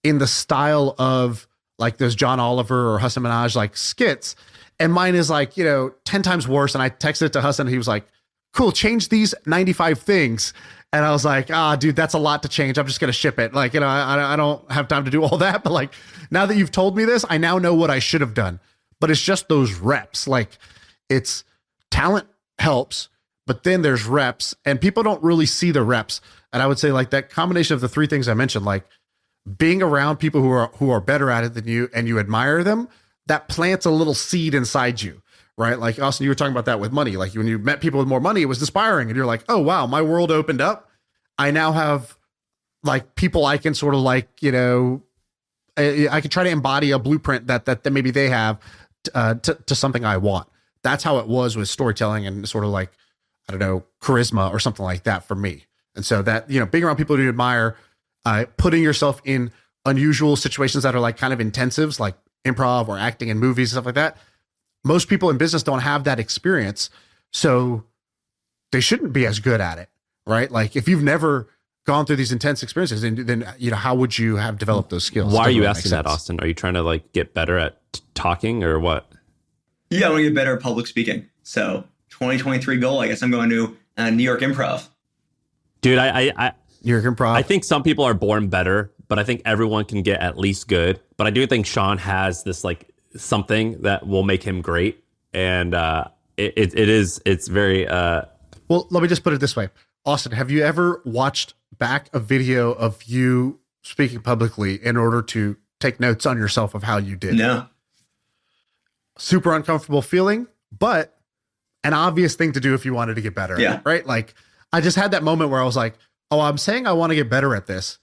in the style of like those John Oliver or Hasan Minhaj like skits. And mine is like, 10 times worse. And I texted it to Hasan and he was like, cool, change these 95 things. And I was like, dude, that's a lot to change. I'm just going to ship it. Like, I don't have time to do all that. But like, now that you've told me this, I now know what I should have done. But it's just those reps. Like, it's talent helps, but then there's reps and people don't really see the reps. And I would say like that combination of the three things I mentioned, like being around people who are better at it than you and you admire them, that plants a little seed inside you, right? Like Austin, you were talking about that with money. Like when you met people with more money, it was inspiring and you're like, oh wow, my world opened up. I now have like people I can sort of like, I can try to embody a blueprint that maybe they have to something I want. That's how it was with storytelling and sort of like, I don't know, charisma or something like that for me. And so that, being around people you admire, putting yourself in unusual situations that are like kind of intensives, like improv or acting in movies, stuff like that. Most people in business don't have that experience. So they shouldn't be as good at it, right? Like if you've never gone through these intense experiences, then how would you have developed those skills? Why are you asking that, Austin? Are you trying to like get better at talking or what? Yeah, I want to get better at public speaking. So 2023 goal, I guess I'm going to New York Improv. Dude, I New York Improv. I think some people are born better, but I think everyone can get at least good. But I do think Shaan has this like something that will make him great. And it's very well, let me just put it this way. Austin, have you ever watched back a video of you speaking publicly in order to take notes on yourself of how you did? No. Super uncomfortable feeling, but an obvious thing to do if you wanted to get better. Yeah. Right? Like I just had that moment where I was like, oh, I'm saying I want to get better at this.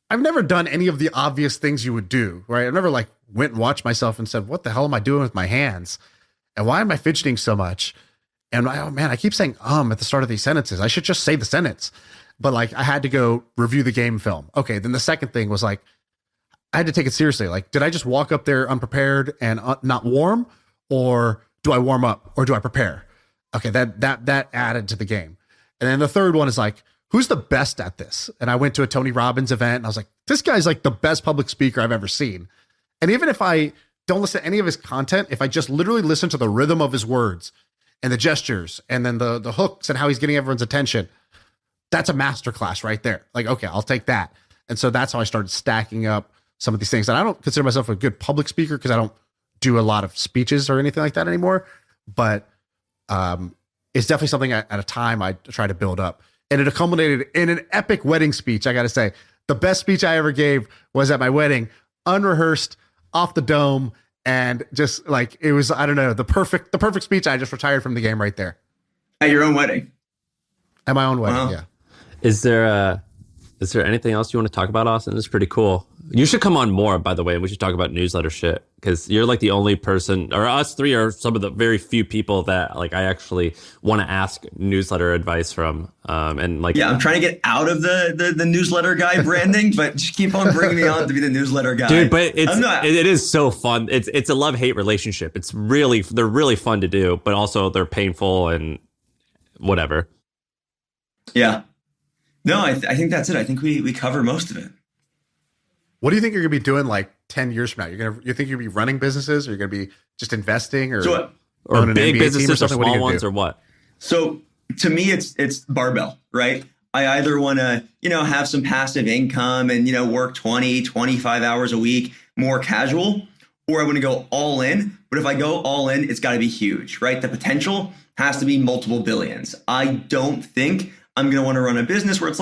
I've never done any of the obvious things you would do, right? I've never like went and watched myself and said, what the hell am I doing with my hands? And why am I fidgeting so much? And oh man, I keep saying at the start of these sentences. I should just say the sentence. But like I had to go review the game film. Okay, then the second thing was like, I had to take it seriously. Like, did I just walk up there unprepared and not warm? Or do I warm up? Or do I prepare? Okay, that added to the game. And then the third one is like, who's the best at this? And I went to a Tony Robbins event and I was like, this guy's like the best public speaker I've ever seen. And even if I don't listen to any of his content, if I just literally listen to the rhythm of his words and the gestures and then the hooks and how he's getting everyone's attention, that's a masterclass right there. Like, okay, I'll take that. And so that's how I started stacking up some of these things. And I don't consider myself a good public speaker because I don't do a lot of speeches or anything like that anymore. But it's definitely something at a time I try to build up. And it culminated in an epic wedding speech. I got to say, the best speech I ever gave was at my wedding, unrehearsed, off the dome, and just like it was, I don't know, the perfect speech. I just retired from the game right there. At your own wedding? At my own wedding, Wow. yeah. Is there Is there anything else you want to talk about, Austin? This is pretty cool. You should come on more, by the way. We should talk about newsletter shit because you're like the only person, or us three are some of the very few people that like I actually want to ask newsletter advice from. And like, yeah, I'm trying to get out of the newsletter guy branding, but just keep on bringing me on to be the newsletter guy, dude. But it is so fun. It's a love-hate relationship. They're really fun to do, but also they're painful and whatever. Yeah. No, I think that's it. I think we cover most of it. What do you think you're going to be doing like 10 years from now? You think you're going to be running businesses, or you're going to be just investing, or big businesses or small ones, or what? So to me, it's barbell, right? I either want to, have some passive income and, work 20, 25 hours a week, more casual, or I want to go all in. But if I go all in, it's got to be huge, right? The potential has to be multiple billions. I don't think I'm going to want to run a business where it's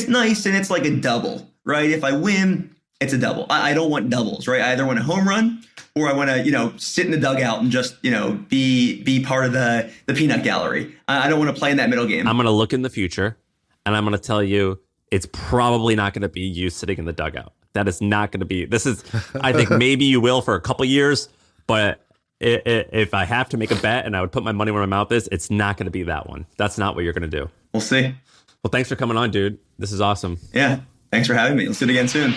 nice and it's like a double, right? If I win, it's a double. I don't want doubles, right? I either want a home run or I want to, sit in the dugout and just, be part of the peanut gallery. I don't want to play in that middle game. I'm going to look in the future and I'm going to tell you it's probably not going to be you sitting in the dugout. That is not going to be, I think maybe you will for a couple years, but if I have to make a bet and I would put my money where my mouth is, it's not going to be that one. That's not what you're going to do. We'll see. Well, thanks for coming on, dude. This is awesome. Yeah. Thanks for having me. Let's do it again soon.